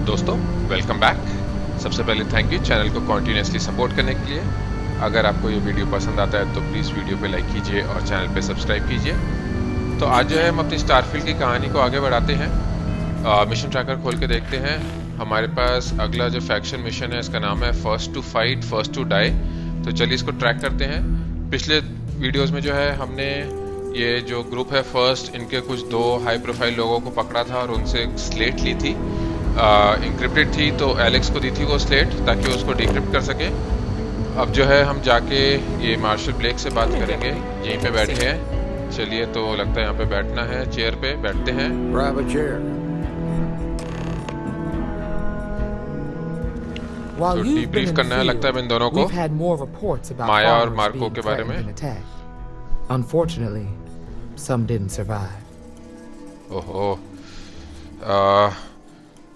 दोस्तों welcome back. सबसे पहले थैंक यू चैनल को कॉन्टीन्यूसली सपोर्ट करने के लिए। अगर आपको ये वीडियो पसंद आता है तो प्लीज़ वीडियो पे लाइक कीजिए और चैनल पे सब्सक्राइब कीजिए। तो आज जो है हम अपनी स्टारफील्ड की कहानी को आगे बढ़ाते हैं। मिशन ट्रैकर खोल के देखते हैं। हमारे पास अगला जो फैक्शन मिशन है इसका नाम है first to fight first to die. तो चलिए इसको ट्रैक करते हैं। पिछले वीडियोज़ में जो है हमने ये जो ग्रुप है फर्स्ट, इनके कुछ 2 हाई प्रोफाइल लोगों को पकड़ा था और उनसे एक स्लेट ली थी। इंक्रिप्टेड थी तो एलेक्स को दी थी वो स्लेट ताकि वो उसको डिक्रिप्ट कर सके। अब जो है हम जाके ये मार्शल ब्लेक से बात करेंगे। यहीं पे बैठे हैं। चलिए, तो लगता है यहाँ पे बैठना है, चेयर पे बैठते हैं। तो डीब्रीफ करना है लगता है इन दोनों को, माया और मार्को के बारे में। Unfortunately, some didn't survive. ओहो,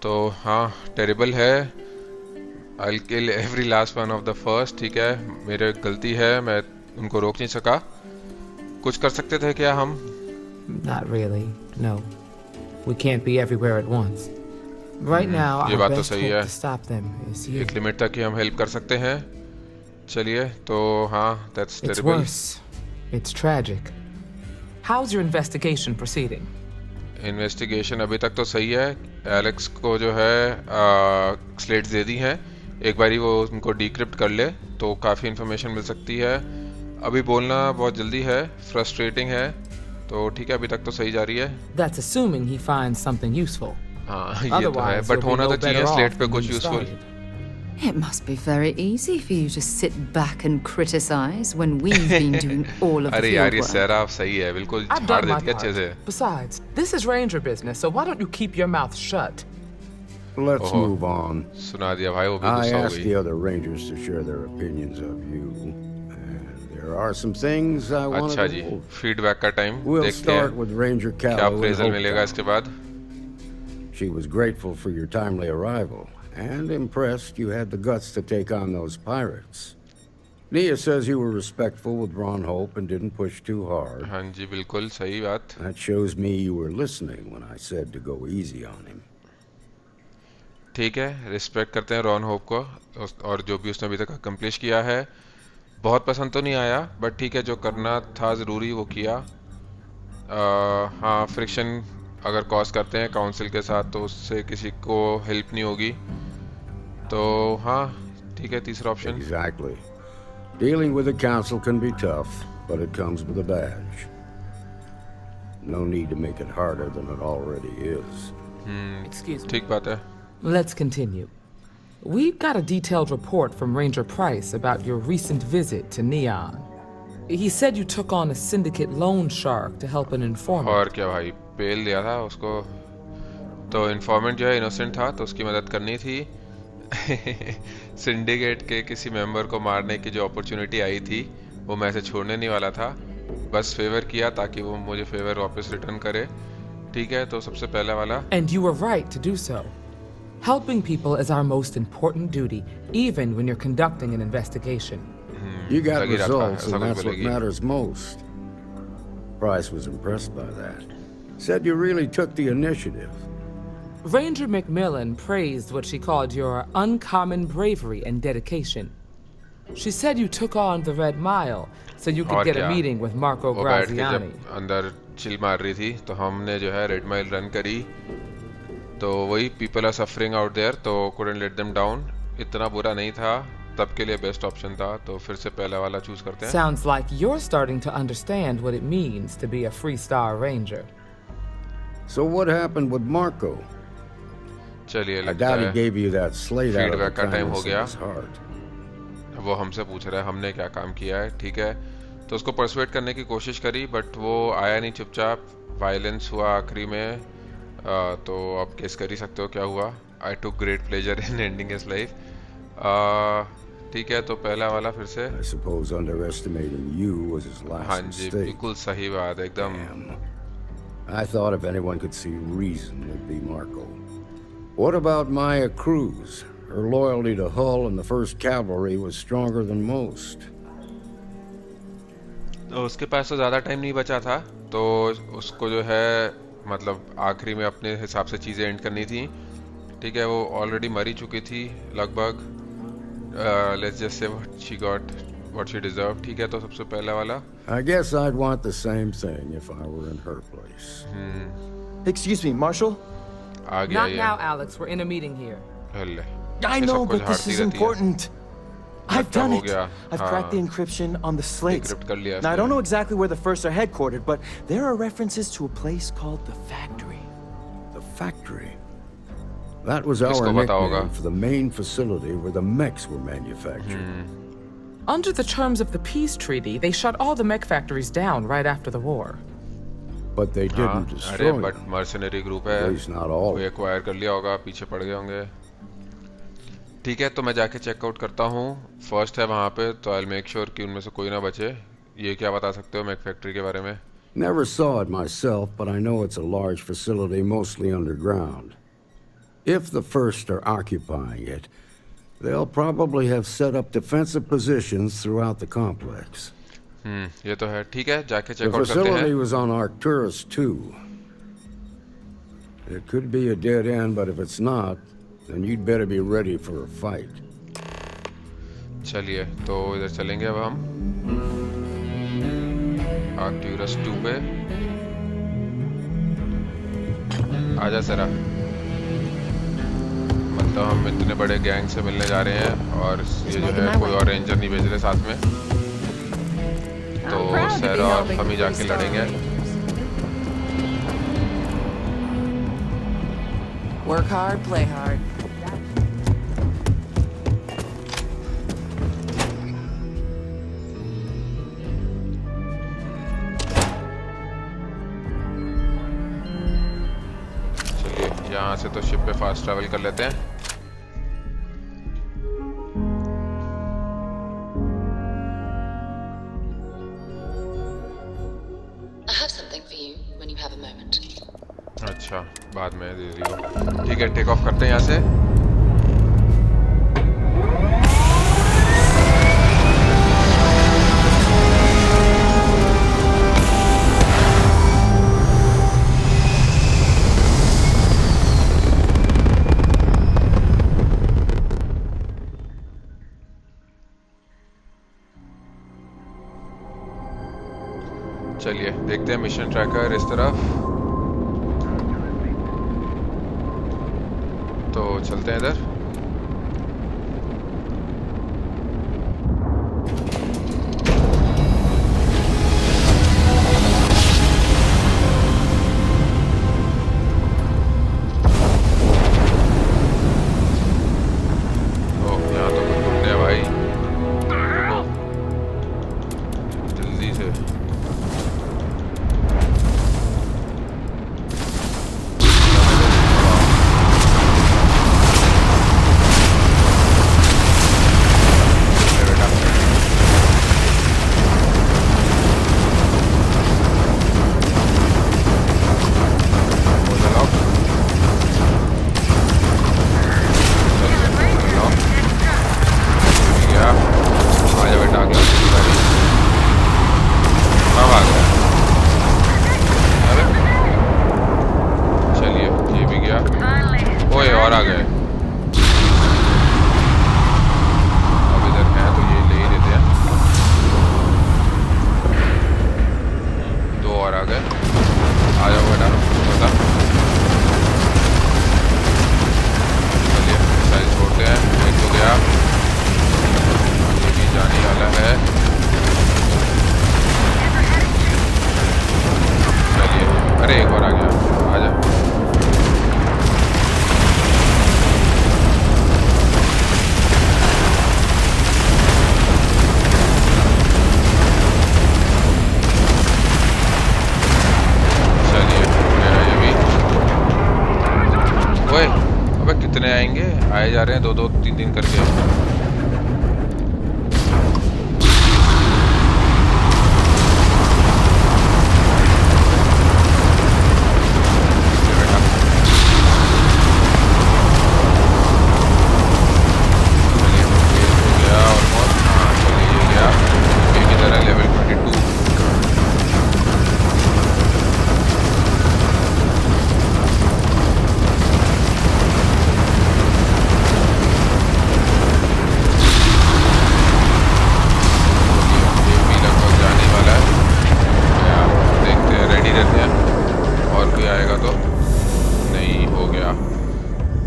तो हाँ टेरिबल है। I'll kill every last one of the first। ठीक है, मेरे गलती है, मैं उनको रोक नहीं सका। कुछ कर सकते थे क्या हम? Not really, no. We can't be everywhere at once. Right now, ये our बात तो best सही hope है। to stop them is you. एक लिमिट तक ही हम हेल्प कर सकते हैं। चलिए, तो हाँ that's It's terrible। worse. It's tragic. How's your investigation proceeding? Investigation अभी तक तो सही है। एलेक्स को जो है स्लेट्स दे दी हैं। एक बारी वो उनको डिक्रिप्ट कर ले तो काफ़ी इन्फॉर्मेशन मिल सकती है। अभी बोलना बहुत जल्दी है, फ्रस्ट्रेटिंग है। तो ठीक है, अभी तक तो सही जा रही है। That's assuming he finds something useful. हाँ ये तो है, Otherwise, बट you'll be होना no तो चाहिए better स्लेट off पे than कुछ when you useful. started. It must be very easy for you to sit back and criticize when we've been doing all of the अरे यार field ये work. सैरा सही है, बिल्कुल I've झाड़ done my देती है अच्छे से। part. Besides, this is Ranger business, so why don't you keep your mouth shut? Let's move on. सुना दिया भाई, वो भी I गुस्सा हो asked गई। the other Rangers to share their opinions of you. And there are some things I want अच्छा to ji, know. Feedback का टाइम। We'll देखते start हैं with Ranger क्या Callow in अप्रेजल मिलेगा Hopetown. इसके बाद। She was grateful for your timely arrival and impressed you had the guts to take on those pirates. Nia says you were respectful with Ron Hope and didn't push too hard. हाँ जी, बिल्कुल सही बात। That shows me you were listening when I said to go easy on him. ठीक है, respect करते हैं Ron hope को और जो भी उसने अभी तक अकम्प्लिश किया है। बहुत पसंद तो नहीं आया, बट ठीक है, जो करना था ज़रूरी वो किया। हाँ, फ्रिक्शन अगर कॉज करते हैं काउंसिल के साथ तो उससे किसी को हेल्प नहीं होगी। तो हाँ ठीक है, तीसरा option. Exactly. Dealing with the council can be tough, but it comes with a badge. No need to make it harder than it already is. Excuse me. ठीक बात है। Let's continue. We've got a detailed report from Ranger Price about your recent visit to Neon. He said you took on a syndicate loan shark to help an informant. और क्या भाई, पेल दिया था उसको। तो इन्फॉर्मेंट जो है इनोसेंट था तो उसकी मदद करनी थी। सिंडिकेट के किसी मेंबर को मारने की जो अपॉर्चुनिटी आई थी वो मैं ऐसे छोड़ने नहीं वाला था। बस फेवर किया ताकि वो मुझे फेवर वापस रिटर्न करे। ठीक है, तो सबसे पहला वाला। And you were right to do so. Helping people is our most important duty, even when you're conducting an investigation. You got लगी रहा था, results, ऐसा and कुछ that's what बोलेगी। matters most. Price was impressed by that. Said you really took the initiative. Ranger McMillan praised what she called your uncommon bravery and dedication. She said you took on the Red Mile so you could और get a क्या? meeting with Marco वो बैठ के Graziani. जब अंदर chill मार रही थी तो हमने जो है रेड माइल रन करी। तो वही people are suffering out there, तो couldn't let them down। इतना बुरा नहीं था, तब के लिए बेस्ट ऑप्शन था। तो फिर से पहला वाला चूज करते हैं। Sounds like you're starting to understand what it means to be a Freestar Ranger. So what happened with Marco? चलिए, I लगता doubt he है gave you that slate out of the Feedback का time हो kindness गया। of his heart. वो हमसे पूछ रहा है हमने क्या काम किया है। ठीक है, तो उसको परसुएट करने की कोशिश करी बट वो आया नहीं, चुपचाप। वायलेंस हुआ आखिरी में। तो आप गेस कर ही सकते हो क्या हुआ। I took great pleasure in ending his life. ठीक है, तो पहला वाला फिर से। I suppose underestimating you was his हाँ last जी, mistake. बिल्कुल सही बात, एकदम। Damn. I thought if anyone could see reason, it'd be Marco. What about Maya Cruz? Her loyalty to Hull and the 1st Cavalry was stronger than most. तो उसके पास तो ज़्यादा time नहीं बचा था, तो उसको जो है मतलब आखिरी में अपने हिसाब से चीज़ें एंड करनी थी। ठीक है, वो ऑलरेडी मरी चुकी थी लगभग. Let's just say what she got, what she deserve. ठीक है, तो सबसे पहला वाला. I guess I'd want the same thing if I were in her place. Excuse me, Marshal? आ गया Not ये. now, Alex. We're in a meeting here. हल्ले. I ये know, सब कुछ but this हारती is रहती है. important. I've लगता done हो it. गया. I've हाँ. cracked the encryption on the slates. Decrypt कर लिया Now, I इसने. don't know exactly where the First are headquartered, but there are references to a place called the Factory. The factory. That was our किसको पता होगा? nickname for the main facility where the mechs were manufactured. Under the terms of the peace treaty, they shut all the mech factories down right after the war. But they हाँ, didn't अरे destroy but them. Mercenary group है. At least not all. कोई acquire कर लिया होगा, पीछे पड़ गए होंगे. ठीक है, तो मैं जाके चेकआउट करता हूँ. फर्स्ट है वहाँ पे, तो आई विल मेक श्योर कि उनमें से कोई ना बचे. ये क्या बता सकते हो मैक फैक्ट्री के बारे में? Never saw it myself, but I know it's a large facility mostly underground. If the First are occupying it, they'll probably have set up defensive positions throughout the complex. ये तो है. ठीक है, जाके The checkout करते facility हैं. was on Arcturus too. It could be a dead end, but if it's not, then you'd better be ready for a fight. चलिए, तो इधर चलेंगे अब हम आर्क्टूरस 2 पे. आजा सरा. मतलब हम इतने बड़े गैंग से मिलने जा रहे हैं और ये जो है कोई और रेंजर नहीं भेज रहे साथ में. तो सरा और हम ही जाके लड़ेंगे. Work hard, play hard. चलिए, यहाँ से तो शिप पे फास्ट ट्रैवल कर लेते हैं. I have something for you when you have a moment. अच्छा, बाद में दे रही हो. ठीक है, टेक ऑफ करते हैं यहाँ से. चलिए, देखते हैं मिशन ट्रैकर इस तरफ. तो चलते हैं इधर. ओह, यहाँ तो कुछ ढूंढने हैं भाई. रुको. जल्दी से. आए जा रहे हैं 2-2 3-3 करके।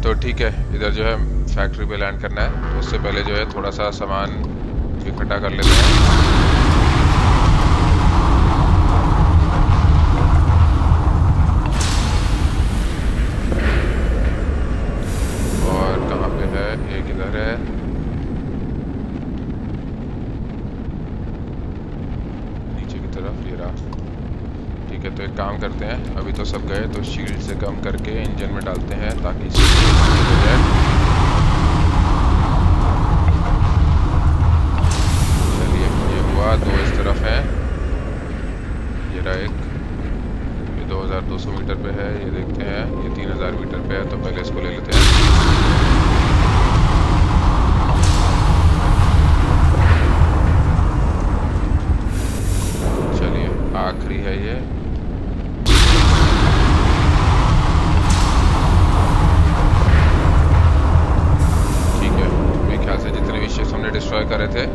तो ठीक है, इधर जो है फैक्ट्री पे लैंड करना है, तो उससे पहले जो है थोड़ा सा सामान इकट्ठा कर लेते हैं। और कहाँ पे है? एक इधर है, नीचे की तरफ, ये रहा। ठीक है, तो एक काम करते हैं, अभी तो सब गए तो शील्ड से कम करके इंजन में डालते हैं ताकि हो जाए। चलिए, ये हुआ। दो इस तरफ है, ये रहा एक, ये 2200 मीटर पे है। ये देखते हैं, ये 3000 मीटर पे है, तो पहले इसको ले लेते हैं। चलिए, आखिरी है ये। हमने डिस्ट्रॉय करे थे,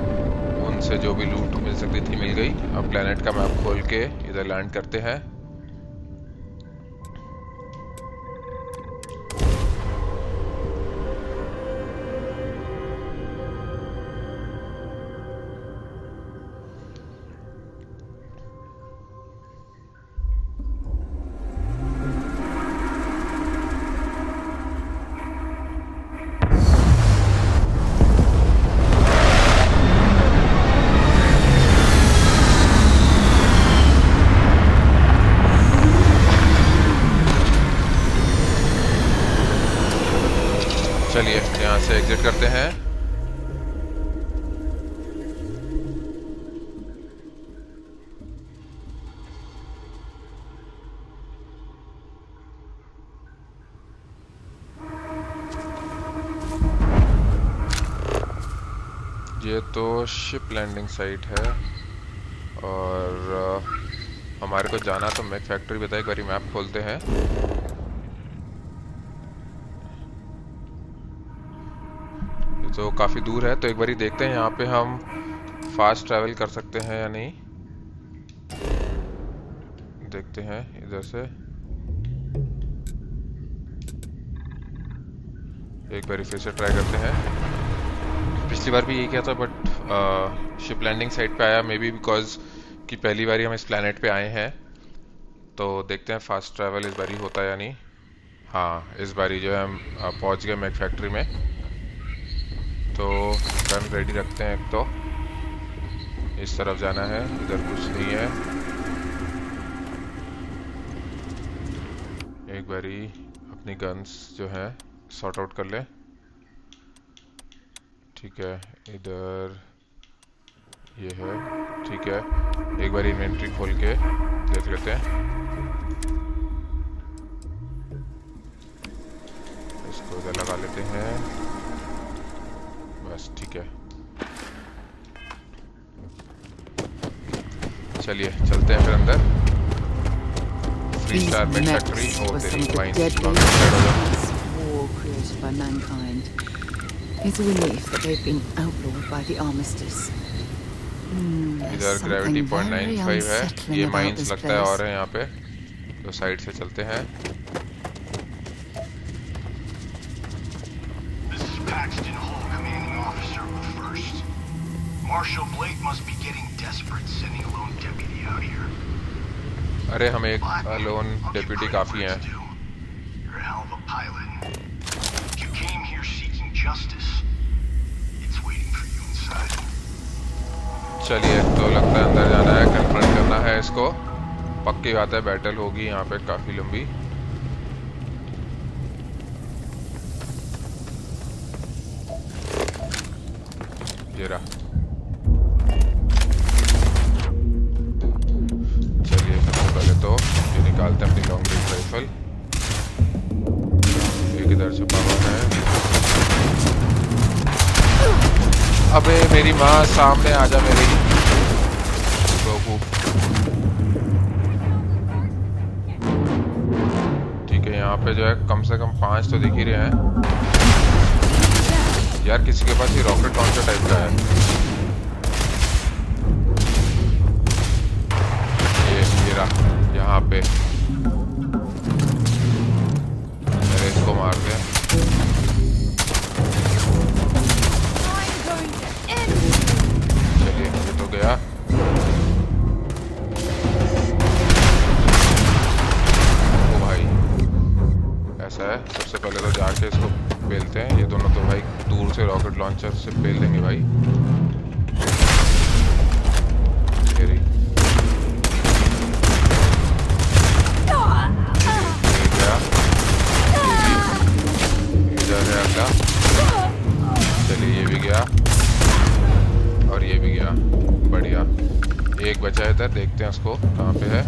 उनसे जो भी लूट मिल सकती थी मिल गई। अब प्लेनेट का मैप खोल के इधर लैंड करते हैं। चलिए, यहाँ से एग्जिट करते हैं। ये तो शिप लैंडिंग साइट है और हमारे को जाना तो मैक फैक्ट्री बताए। एक बारी मैप खोलते हैं। तो काफ़ी दूर है, तो एक बारी देखते हैं यहाँ पे हम फास्ट ट्रैवल कर सकते हैं या नहीं। देखते हैं इधर से, एक बारी फिर से ट्राई करते हैं। पिछली बार भी यही किया था, बट शिप लैंडिंग साइट पे आया, मे बी बिकॉज कि पहली बारी हम इस प्लैनेट पे आए हैं। तो देखते हैं फास्ट ट्रैवल इस बारी होता है या नहीं। हाँ, इस बारी जो है हम पहुँच गए मैक फैक्ट्री में। तो गन रेडी रखते हैं। एक तो इस तरफ जाना है, इधर कुछ नहीं है। एक बारी अपनी गन्स जो है सॉर्ट आउट कर ले। ठीक है, इधर ये है। ठीक है, एक बारी इन्वेंट्री खोल के देख लेते हैं। इसको इधर लगा लेते हैं, बस ठीक है। चलिए चलते हैं फिर अंदर। These Star Mech mechs Factory were और some तेरी of the mines deadliest war created by mankind. It's a relief that they've been outlawed by the armistice. इधर ग्रेविटी 0.95 है। ये माइंस लगता है और है यहाँ पे, तो साइड से चलते हैं। अरे हमें एक लोन डेप्यूटी काफी है। चलिए, तो लगता है अंदर जाना है, कन्फ्रंट करना है इसको। पक्की बात है, बैटल होगी यहाँ पे काफी लंबी। ये रहा। चलिए, सबसे पहले तो ये निकालते हैं अपनी लॉन्ग रेंज राइफल। एक इधर छुपा हुआ है। अबे मेरी माँ, सामने आ जा मेरी। ठीक है, यहाँ पे जो है कम से कम 5 तो दिख ही रहे हैं। यार किसी के पास ये रॉकेट लॉन्चर टाइप का है। ये रहा यहाँ पे। मैंने इसको मार दिया। इसको पेलते हैं। ये दोनों तो भाई दूर से रॉकेट लॉन्चर से पेल देंगे भाई। ये रही। ये गया। इधर है अगला। चलिए ये भी गया और ये भी गया। बढ़िया। एक बचा है इधर, देखते हैं उसको कहाँ पे है।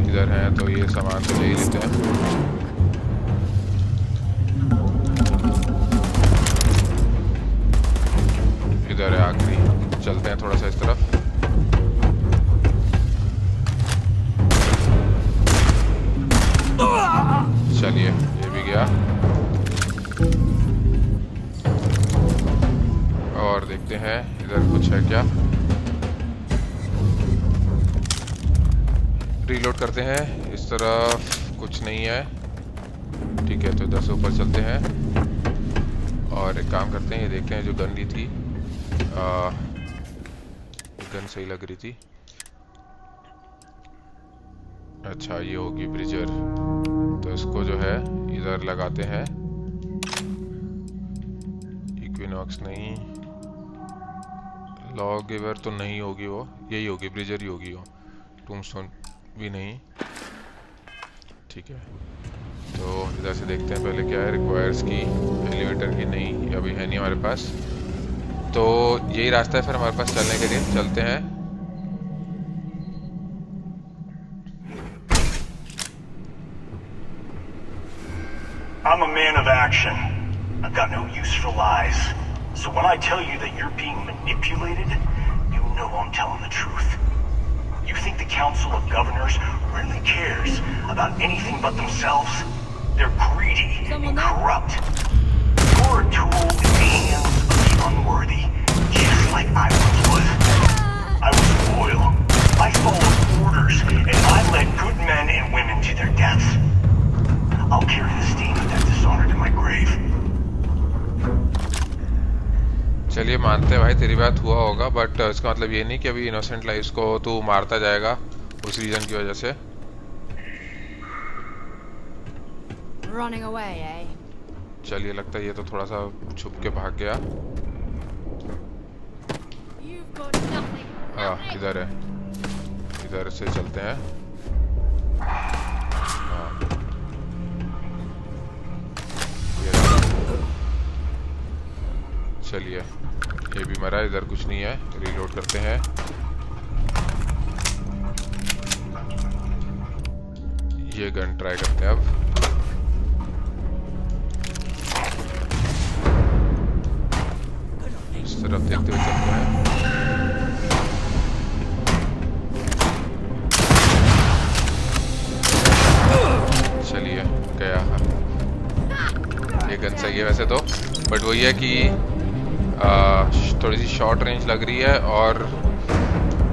इधर है तो ये सामान तो ले ही लेते हैं। इधर है आखिरी, चलते हैं थोड़ा सा इस तरफ। चलिए ये भी गया और देखते हैं इधर कुछ है क्या। रीलोड करते हैं। इस तरफ कुछ नहीं है, ठीक है। तो इधर से ऊपर चलते हैं और एक काम करते हैं, ये देखते हैं जो गन ली थी। गन सही लग रही थी। अच्छा ये होगी ब्रिजर, तो इसको जो है इधर लगाते हैं। इक्विनॉक्स नहीं, लॉ गिवर तो नहीं होगी वो, यही होगी ब्रिजर ही होगी वो। टूमस्टोन भी नहीं, ठीक है। तो इधर से देखते हैं पहले क्या है। रिक्वायर्स की, एलिवेटर की नहीं, ये अभी है नहीं हमारे पास। तो यही रास्ता है फिर हमारे पास चलने के लिए, चलते हैं। I'm a man of action. I've got no use for lies. So when I tell you that you're being manipulated, you know I'm telling the truth. You think the Council of Governors really cares about anything but themselves? They're greedy and corrupt. You're a tool in the hands of the unworthy, just like I once was. I was loyal. I followed orders, and I led good men and women to their deaths. I'll carry the stain of that dishonor to my grave. चलिए मानते हैं भाई तेरी बात हुआ होगा, but इसका मतलब ये नहीं कि अभी इनोसेंट लाइव्स को तू मारता जाएगा उस रीजन की वजह से। Running away, eh? चलिए लगता है ये तो थोड़ा सा छुप के भाग गया। You've got nothing. हाँ इधर है, इधर से चलते हैं। हाँ ये रहा। चलिए ये भी मरा, इधर कुछ नहीं है। रीलोड करते हैं। ये गन ट्राई करते हैं अब। इस तरफ देखते हुए चलते हैं। चलिए गया। ये गन सही है वैसे तो, बट वही है कि थोड़ी सी शॉर्ट रेंज लग रही है और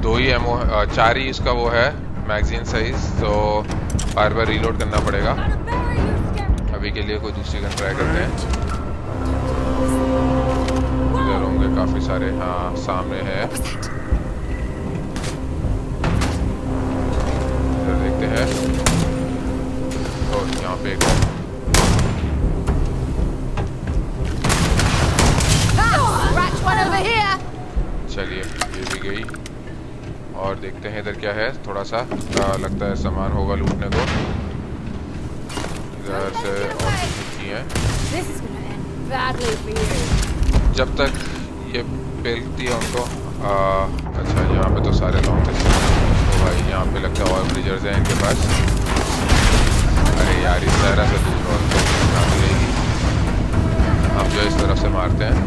दो ही एमओ, 4 ही इसका वो है मैगजीन साइज, तो बार बार रीलोड करना पड़ेगा। अभी के लिए कोई दूसरी गन ट्राई करते हैं। इधर होंगे काफी सारे। हाँ सामने है, इधर देखते हैं। और यहाँ पे एक चलिए ये भी गई और देखते हैं इधर क्या है। थोड़ा सा लगता है सामान होगा लूटने को। इधर से और कुछ नहीं है। जब तक ये पेलती है उनको। अच्छा यहाँ पे तो सारे लॉन्ग थे, तो भाई यहाँ पे लगता है और ब्रिजर्स हैं इनके पास। अरे यार इस तरह से दूर और मिलेगी। हम जो इस तरफ से मारते हैं,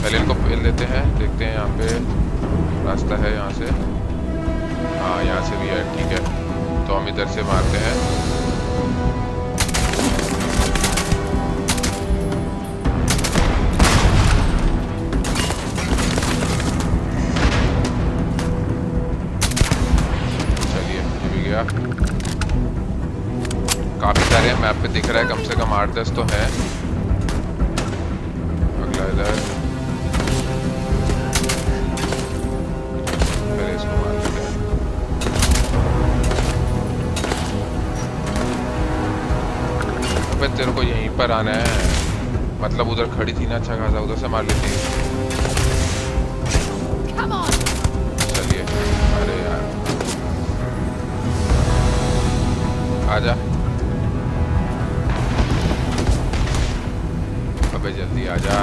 पहले इनको पेल देते हैं। देखते हैं यहाँ पे रास्ता है यहाँ से। हाँ यहाँ से भी है, ठीक है। तो हम इधर से मारते हैं। चलिए ये भी गया। काफी सारे मैप पे दिख रहा है, कम से कम 8-10 तो हैं। अगला इधर, पहले इसको मार लेते हैं। अबे तेरे को यहीं पर आना है। मतलब उधर खड़ी थी ना, अच्छा खासा उधर से मार लेती। चलिए, अरे यार आजा, अबे जल्दी आजा।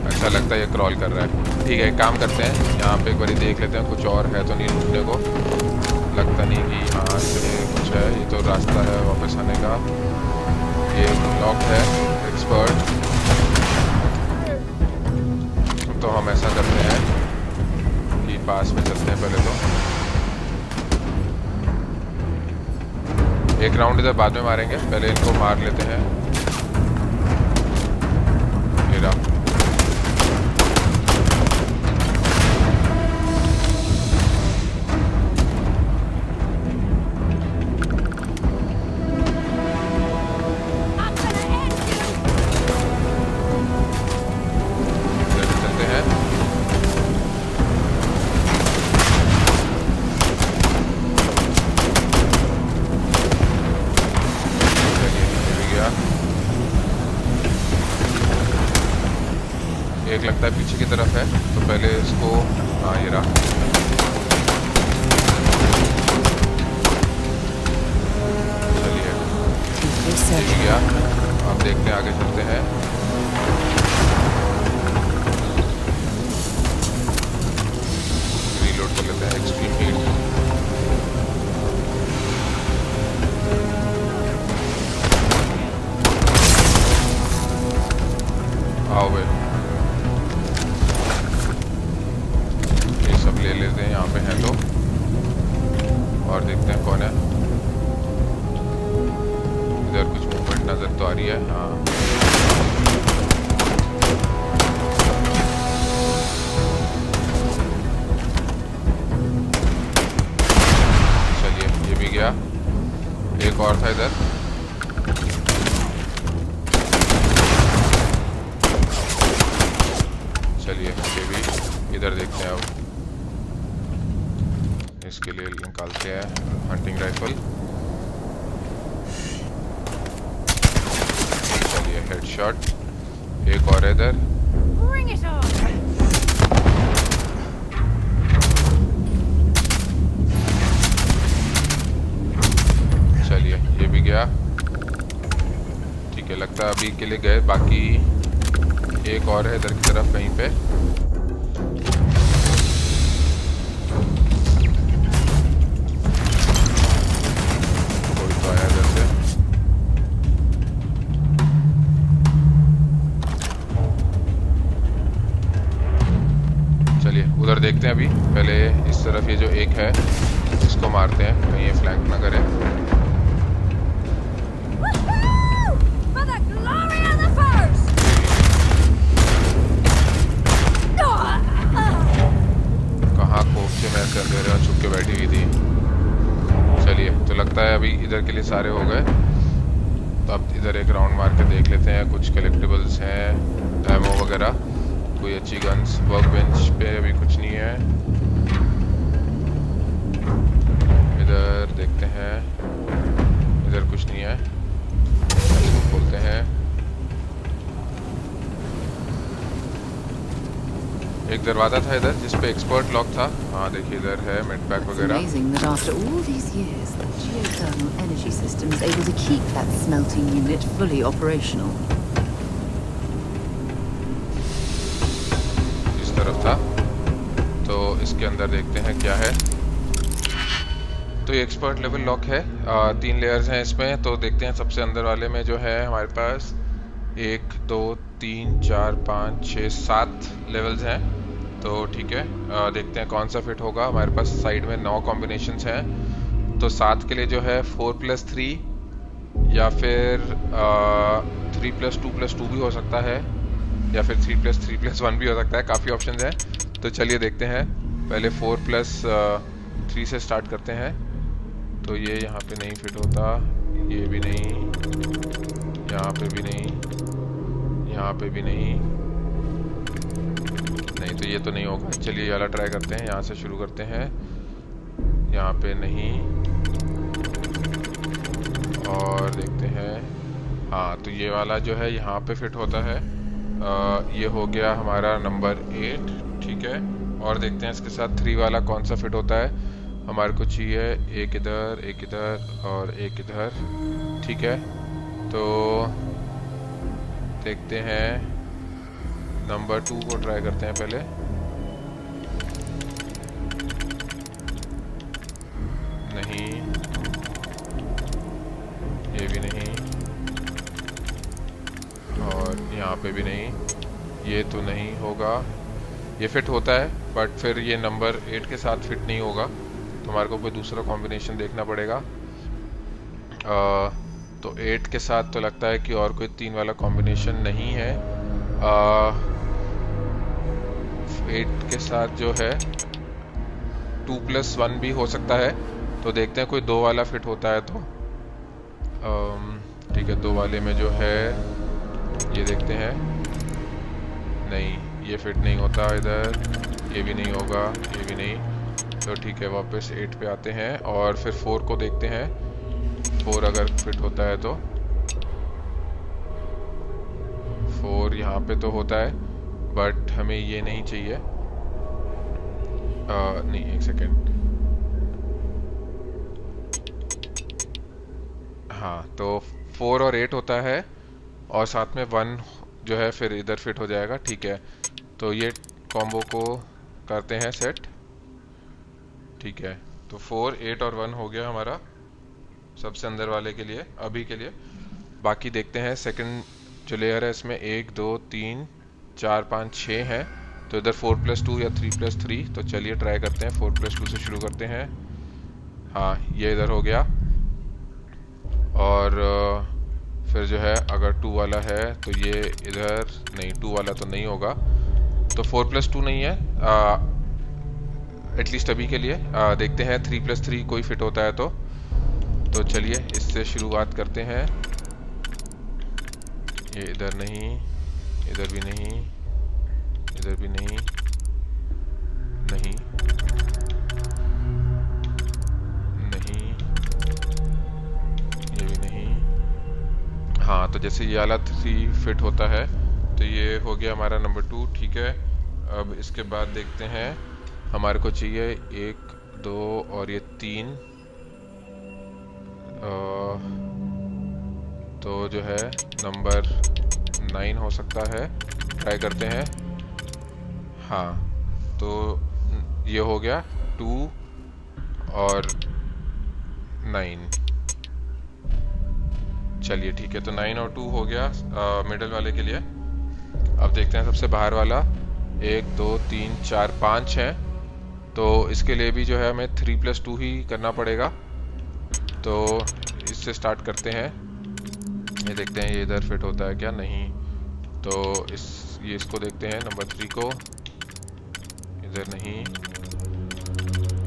अच्छा लगता है ये क्रॉल कर रहा है। ठीक है, एक काम करते हैं, यहाँ पे एक बारी देख लेते हैं कुछ और है तो नहीं लूटने को। लगता नहीं कि यहाँ से कुछ है। ये तो रास्ता है वापस आने का। ये लॉक है एक्सपर्ट। तो हम ऐसा करते हैं कि पास में चलते हैं पहले तो। एक राउंड इधर बाद में मारेंगे, पहले इनको मार लेते हैं। ये रहा। एक लगता है पीछे की तरफ है, तो पहले इसको, हाँ ये रहा। चलिए ठीक गया। अब देखते हैं, आगे चलते हैं। रीलोड कर लेते हैं। एक्सट्रीम हीट, आओ भाई ले लेते हैं, यहाँ पे हैं तो। और देखते हैं कौन है। इधर कुछ मूवमेंट नजर तो आ रही है। हाँ चलिए, ये भी गया। एक और था इधर। चलिए ये भी इधर देखते हैं। अब इसके लिए निकालते हैं हंटिंग राइफल। चलिए हेडशॉट। एक और इधर। चलिए ये भी गया। ठीक है, लगता है अभी के लिए गए। बाकी एक और है इधर की तरफ कहीं पे। उधर देखते हैं अभी। पहले इस तरफ ये जो एक है इसको मारते हैं, कहीं ये फ्लैंक ना करे। कहाँ कोफ्ते में ऐसे अंधेरे में छुप के बैठी हुई थी। चलिए, तो लगता है अभी इधर के लिए सारे हो गए। तो अब इधर एक राउंड मार के देख लेते हैं, कुछ कलेक्टिबल्स हैं, एमो वगैरह, कोई अच्छी गन्स। वर्क बेंच पे अभी कुछ नहीं है। इधर देखते हैं, इधर कुछ नहीं है। इसको खोलते हैं। एक दरवाजा था इधर जिस पे एक्सपर्ट लॉक था। हाँ देखिए इधर है मेडपैक वगैरह। Amazing that after all these years, the geothermal energy system is able to keep that smelting unit fully operational. तरफ था, तो इसके अंदर देखते हैं क्या है। तो ये एक्सपर्ट लेवल लॉक है। 3 लेयर्स हैं इसमें। तो देखते हैं सबसे अंदर वाले में जो है हमारे पास 1 2 3 4 5 6 7 लेवल्स हैं। तो ठीक है, देखते हैं कौन सा फिट होगा। हमारे पास साइड में 9 कॉम्बिनेशंस हैं। तो 7 के लिए जो है 4+3 या फिर 3+2+2 भी हो सकता है, या फिर 3+3+1 भी हो सकता है। काफ़ी ऑप्शंस हैं। तो चलिए देखते हैं। पहले 4+3 से स्टार्ट करते हैं। तो ये यहाँ पे नहीं फिट होता, ये भी नहीं, यहाँ पे भी नहीं, यहाँ पे भी नहीं, तो ये तो नहीं होगा। चलिए ये वाला ट्राई करते हैं। यहाँ से शुरू करते हैं। यहाँ पे नहीं, और देखते हैं। हाँ, तो ये वाला जो है यहाँ पे फिट होता है। ये हो गया हमारा नंबर 8, ठीक है। और देखते हैं इसके साथ 3 वाला कौन सा फिट होता है। हमारे को चाहिए एक इधर और एक इधर, ठीक है। तो देखते हैं नंबर 2 को ट्राई करते हैं पहले। नहीं, ये भी नहीं, और यहाँ पे भी नहीं, ये तो नहीं होगा। ये फिट होता है बट फिर ये नंबर 8 के साथ फिट नहीं होगा, तो हमारे को कोई दूसरा कॉम्बिनेशन देखना पड़ेगा। तो 8 के साथ तो लगता है कि और कोई 3 वाला कॉम्बिनेशन नहीं है। 8 के साथ जो है 2+1 भी हो सकता है, तो देखते हैं कोई 2 वाला फिट होता है तो ठीक है। 2 वाले में जो है ये देखते हैं, नहीं ये फिट नहीं होता इधर, ये भी नहीं होगा, ये भी नहीं। तो ठीक है, वापस 8 पे आते हैं और फिर 4 को देखते हैं। 4 अगर फिट होता है तो 4 यहाँ पे तो होता है बट हमें ये नहीं चाहिए। नहीं, एक सेकेंड। हाँ, तो 4 और 8 होता है और साथ में 1 जो है फिर इधर फिट हो जाएगा, ठीक है। तो ये कॉम्बो को करते हैं सेट, ठीक है। तो 4, 8 और 1 हो गया हमारा सबसे अंदर वाले के लिए अभी के लिए। बाकी देखते हैं सेकंड जो लेयर है इसमें 1 2 3 4 5 6 है, तो इधर 4+2 या 3+3। तो चलिए ट्राई करते हैं, 4+2 से शुरू करते हैं। हाँ, ये इधर हो गया। और फिर जो है अगर 2 वाला है तो ये इधर नहीं, 2 वाला तो नहीं होगा, तो 4+2 नहीं है एटलीस्ट अभी के लिए। देखते हैं 3+3 कोई फिट होता है तो चलिए इससे शुरुआत करते हैं। ये इधर नहीं, इधर भी नहीं, इधर भी नहीं, नहीं, नहीं, ये भी नहीं। हाँ, तो जैसे ये वाला 3 फिट होता है तो ये हो गया हमारा नंबर 2, ठीक है। अब इसके बाद देखते हैं, हमारे को चाहिए 1 2 और ये 3। तो जो है नंबर 9 हो सकता है, ट्राई करते हैं। हाँ, तो ये हो गया 2 और 9। चलिए ठीक है, तो 9 और 2 हो गया मिडल वाले के लिए। अब देखते हैं सबसे बाहर वाला 1 2 3 4 5 है, तो इसके लिए भी जो है हमें 3+2 ही करना पड़ेगा। तो इससे स्टार्ट करते हैं। ये देखते हैं ये इधर फिट होता है क्या, नहीं। तो ये इसको देखते हैं नंबर 3 को, इधर नहीं,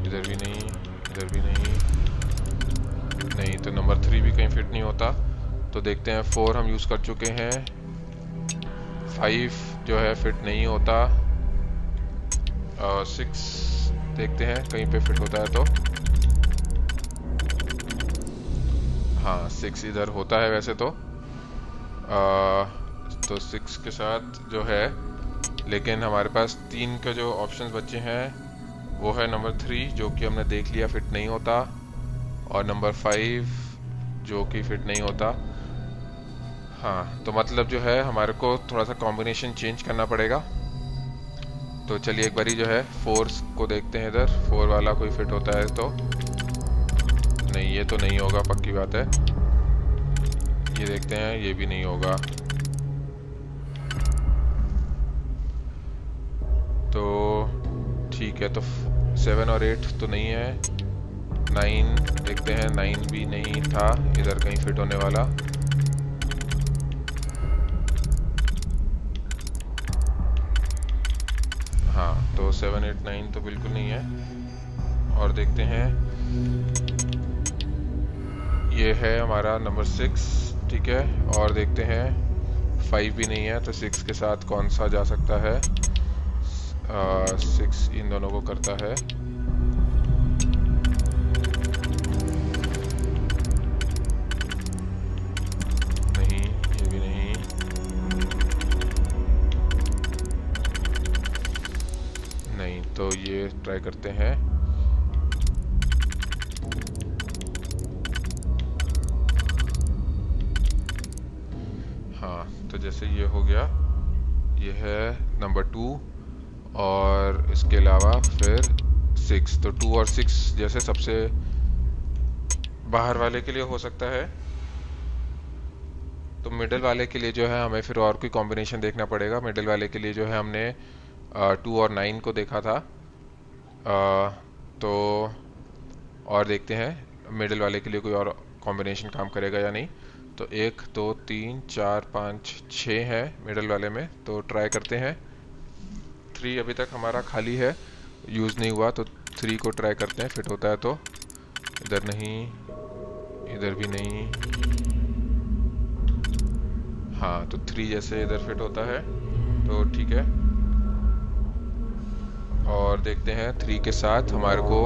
इधर भी नहीं, इधर भी नहीं, नहीं। तो नंबर 3 भी कहीं फिट नहीं होता। तो देखते हैं 4 हम यूज़ कर चुके हैं, 5 जो है फिट नहीं होता। 6 देखते हैं कहीं पे फिट होता है तो हाँ, 6 इधर होता है वैसे तो 6 के साथ जो है, लेकिन हमारे पास 3 के जो ऑप्शंस बचे हैं वो है नंबर 3 जो कि हमने देख लिया फिट नहीं होता, और नंबर 5 जो कि फिट नहीं होता। हाँ, तो मतलब जो है हमारे को थोड़ा सा कॉम्बिनेशन चेंज करना पड़ेगा। तो चलिए एक बारी जो है 4 को देखते हैं, इधर 4 वाला कोई फिट होता है तो नहीं, ये तो नहीं होगा, पक्की बात है। ये देखते हैं, ये भी नहीं होगा। तो ठीक है, तो 7 और 8 तो नहीं है। 9 देखते हैं, 9 भी नहीं था इधर कहीं फिट होने वाला। हाँ, तो 7 8 9 तो बिल्कुल नहीं है। और देखते हैं, ये है हमारा नंबर 6, ठीक है। और देखते हैं 5 भी नहीं है, तो 6 के साथ कौन सा जा सकता है। 6 इन दोनों को करता है। नहीं, ये भी नहीं, तो ये ट्राई करते हैं। हाँ, तो जैसे ये हो गया, ये है नंबर 2 और इसके अलावा फिर 6। तो 2 और 6 जैसे सबसे बाहर वाले के लिए हो सकता है। तो मिडिल वाले के लिए जो है हमें फिर और कोई कॉम्बिनेशन देखना पड़ेगा। मिडिल वाले के लिए जो है हमने 2 और 9 को देखा था। तो और देखते हैं मिडिल वाले के लिए कोई और कॉम्बिनेशन काम करेगा या नहीं। तो 1 2 3 4 5 6 है मिडिल वाले में, तो ट्राई करते हैं। 3 अभी तक हमारा खाली है, यूज़ नहीं हुआ, तो 3 को ट्राई करते हैं। फिट होता है तो इधर नहीं, इधर भी नहीं। हाँ, तो 3 जैसे इधर फिट होता है तो ठीक है। और देखते हैं 3 के साथ हमारे को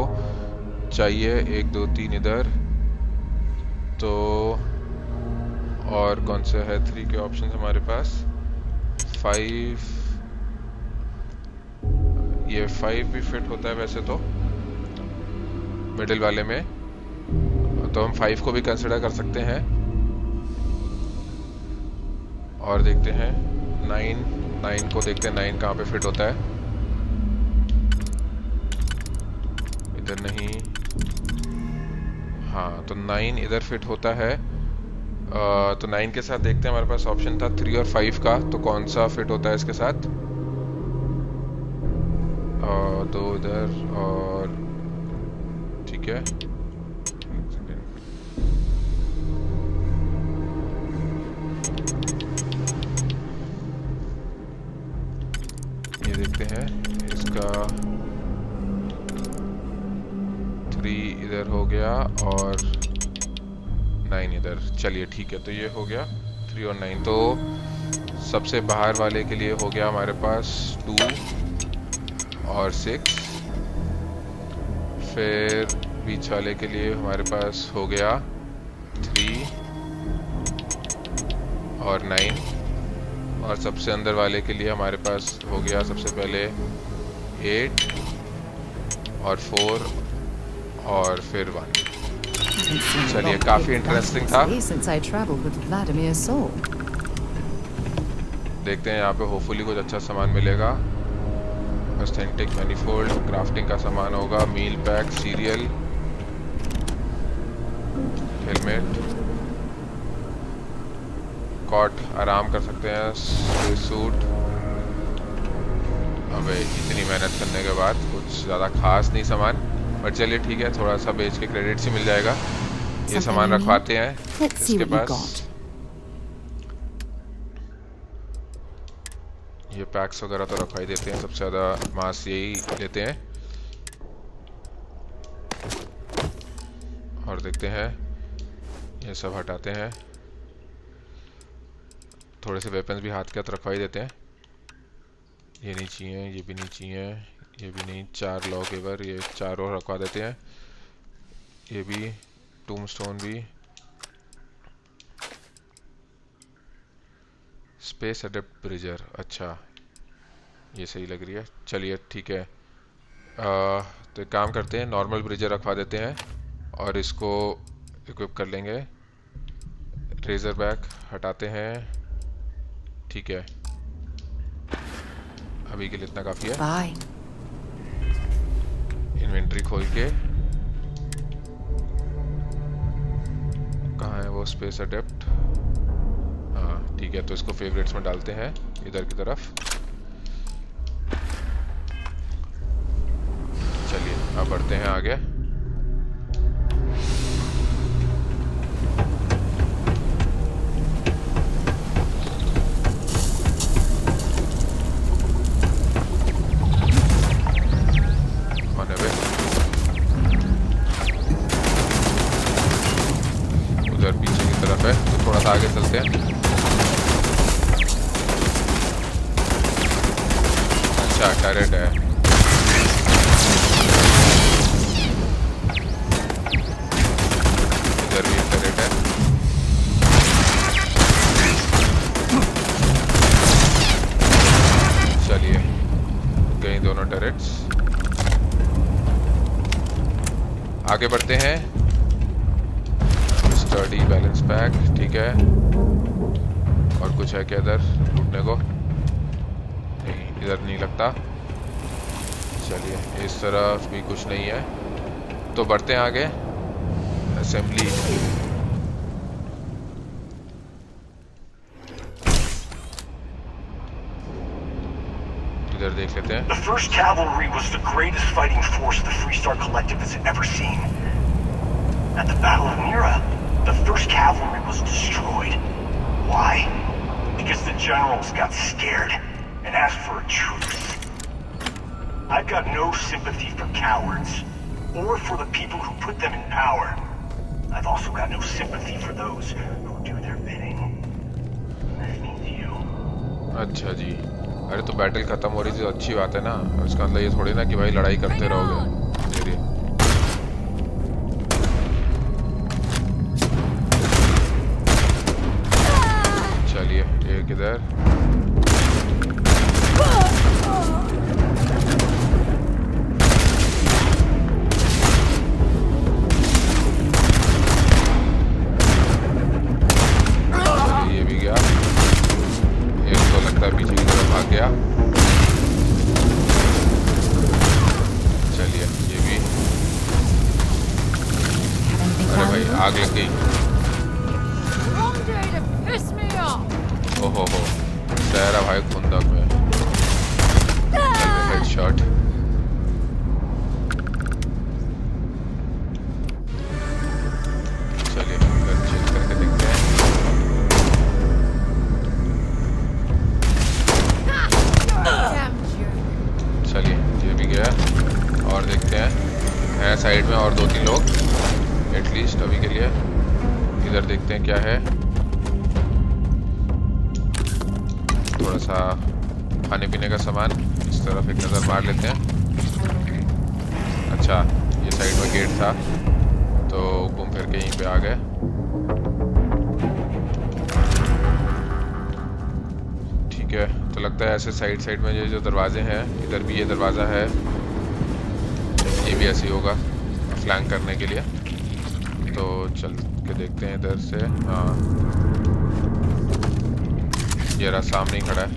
चाहिए 1 2 3 इधर। तो और कौन सा है 3 के ऑप्शन हमारे पास? 5, ये 5 भी फिट होता है वैसे तो मिडिल वाले में, तो हम 5 को भी कंसिडर कर सकते हैं। और देखते हैं 9 को देखते हैं 9 कहाँ पे फिट होता है। इधर नहीं। हाँ, तो 9 इधर फिट होता है। तो 9 के साथ देखते हैं, हमारे पास ऑप्शन था 3 और 5 का, तो कौन सा फिट होता है इसके साथ? 2 इधर और ठीक है। ये देखते हैं इसका 3 इधर हो गया और 9 इधर। चलिए ठीक है, तो ये हो गया 3 और 9। तो सबसे बाहर वाले के लिए हो गया हमारे पास 2 और 6। फिर बीच वाले के लिए हमारे पास हो गया 3 और 9। और सबसे अंदर वाले के लिए हमारे पास हो गया सबसे पहले 8 और 4 और फिर 1। चलिए, काफी इंटरेस्टिंग था। देखते हैं यहाँ पे होपफुली कुछ अच्छा सामान मिलेगा। ऑथेंटिक मैनीफोल्ड, क्राफ्टिंग का सामान होगा, मील पैक, सीरियल, हेलमेट, कॉट आराम कर सकते हैं, सूट। अबे इतनी मेहनत करने के बाद कुछ ज़्यादा खास नहीं सामान, पर चलिए ठीक है, थोड़ा सा बेच के क्रेडिट्स ही मिल जाएगा। ये सामान रखवाते हैं इसके पास। ये पैक्स वगैरह तो रखवा ही देते हैं, सबसे ज़्यादा मास यही लेते हैं। और देखते हैं, ये सब हटाते हैं। थोड़े से वेपन्स भी हाथ के हाथ रखवा ही देते हैं। ये नहीं चाहिए, ये भी नहीं चाहिए, ये भी नहीं। 4 लॉ गिवर, ये 4 और रखवा देते हैं। ये भी, टूमस्टोन भी, स्पेस अडेप्ट ब्रिजर, अच्छा ये सही लग रही है। चलिए ठीक है, तो एक काम करते हैं, नॉर्मल ब्रिजर रखवा देते हैं और इसको इक्विप कर लेंगे। रेजर बैक हटाते हैं, ठीक है, अभी के लिए इतना काफ़ी है। बाय। इन्वेंट्री खोल के, कहाँ है वो स्पेस अडेप्ट? हाँ ठीक है, तो इसको फेवरेट्स में डालते हैं इधर की तरफ। चलिए अब बढ़ते हैं आगे। उधर पीछे की तरफ है, तो थोड़ा सा आगे चलते हैं। अच्छा टर्रेट है। इधर भी टर्रेट है। चलिए गए दोनों टर्रेट्स। आगे बढ़ते हैं। स्टडी बैलेंस पैक, ठीक है। और कुछ है क्या इधर लूटने को? नहीं, इधर नहीं लगता। चलिए, इस तरफ भी कुछ नहीं है, तो बढ़ते हैं आगे। असेंबली, इधर देख लेते हैं। The first cavalry was the greatest fighting force the Freestar Collective has ever seen. At the Battle of Mira, the first cavalry was destroyed. Why? Because the generals got scared and asked for a truce. I've got no sympathy for cowards, or for the people who put them in power. I've also got no sympathy for those who do their bidding. That means you. अच्छा जी, अरे तो battle खत्म हो रही थी तो अच्छी बात है ना। इसका मतलब ये थोड़ी ना कि भाई लड़ाई करते रहोगे। धीरे चलिए, एक इधर। ये भी गया, एक तो लगता है पीछे की तरफ भाग गया। चलिए, ये भी। अरे भाई, आग लग गई। Wrong day to piss me off. ओहो हो, तेरा भाई खुंदक में हेडशॉट। चलिए, गन चेंज करके देखते हैं। Damn you. चलिए, ये भी गया। और देखते हैं साइड में और 2-3 लोग एटलीस्ट अभी के लिए। इधर देखते हैं क्या है। थोड़ा सा खाने पीने का सामान, इस तरफ एक नज़र मार लेते हैं। अच्छा, ये साइड में गेट था, तो घूम फिर के यहीं पे आ गए। ठीक है, तो लगता है ऐसे साइड में ये जो दरवाजे हैं, इधर भी ये दरवाज़ा है, ये भी ऐसे ही होगा फ्लैंक करने के लिए। तो चल के देखते हैं इधर से। हाँ, ये रहा, सामने ही खड़ा है।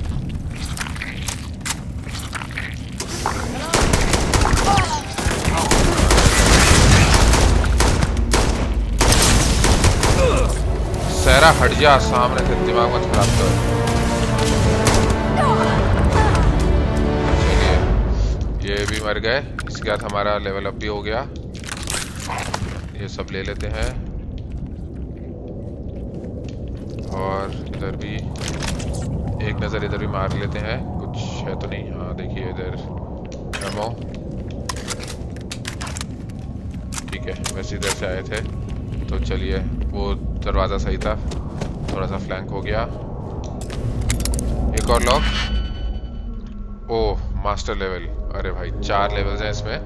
सहरा हट जा, सामने से दिमाग मत खराब कर। चलिए, ये भी मर गए। इसके बाद हमारा लेवल अप भी हो गया। ये सब ले लेते हैं। और इधर भी एक नज़र इधर भी मार लेते हैं, कुछ है तो नहीं। हाँ देखिए, इधर एमो। ठीक है, वैसे इधर से आए थे, तो चलिए, वो दरवाज़ा सही था, थोड़ा सा फ्लैंक हो गया। एक और लॉक। ओह, मास्टर लेवल। अरे भाई, 4 लेवल्स हैं इसमें,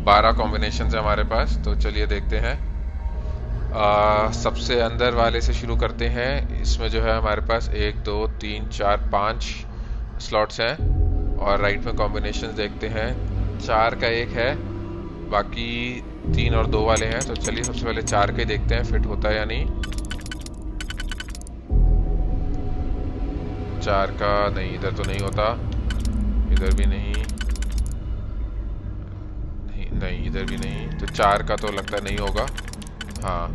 12 कॉम्बिनेशन है हमारे पास। तो चलिए देखते हैं। सबसे अंदर वाले से शुरू करते हैं। इसमें जो है हमारे पास 1 2 3 4 5 स्लॉट्स हैं। और राइट में कॉम्बिनेशन देखते हैं, 4 का एक है, बाकी 3 और 2 वाले हैं। तो चलिए सबसे पहले 4 के देखते हैं फिट होता है या नहीं। 4 का नहीं, इधर तो नहीं होता, इधर भी नहीं, नहीं इधर भी नहीं। तो 4 का तो लगता नहीं होगा। हाँ,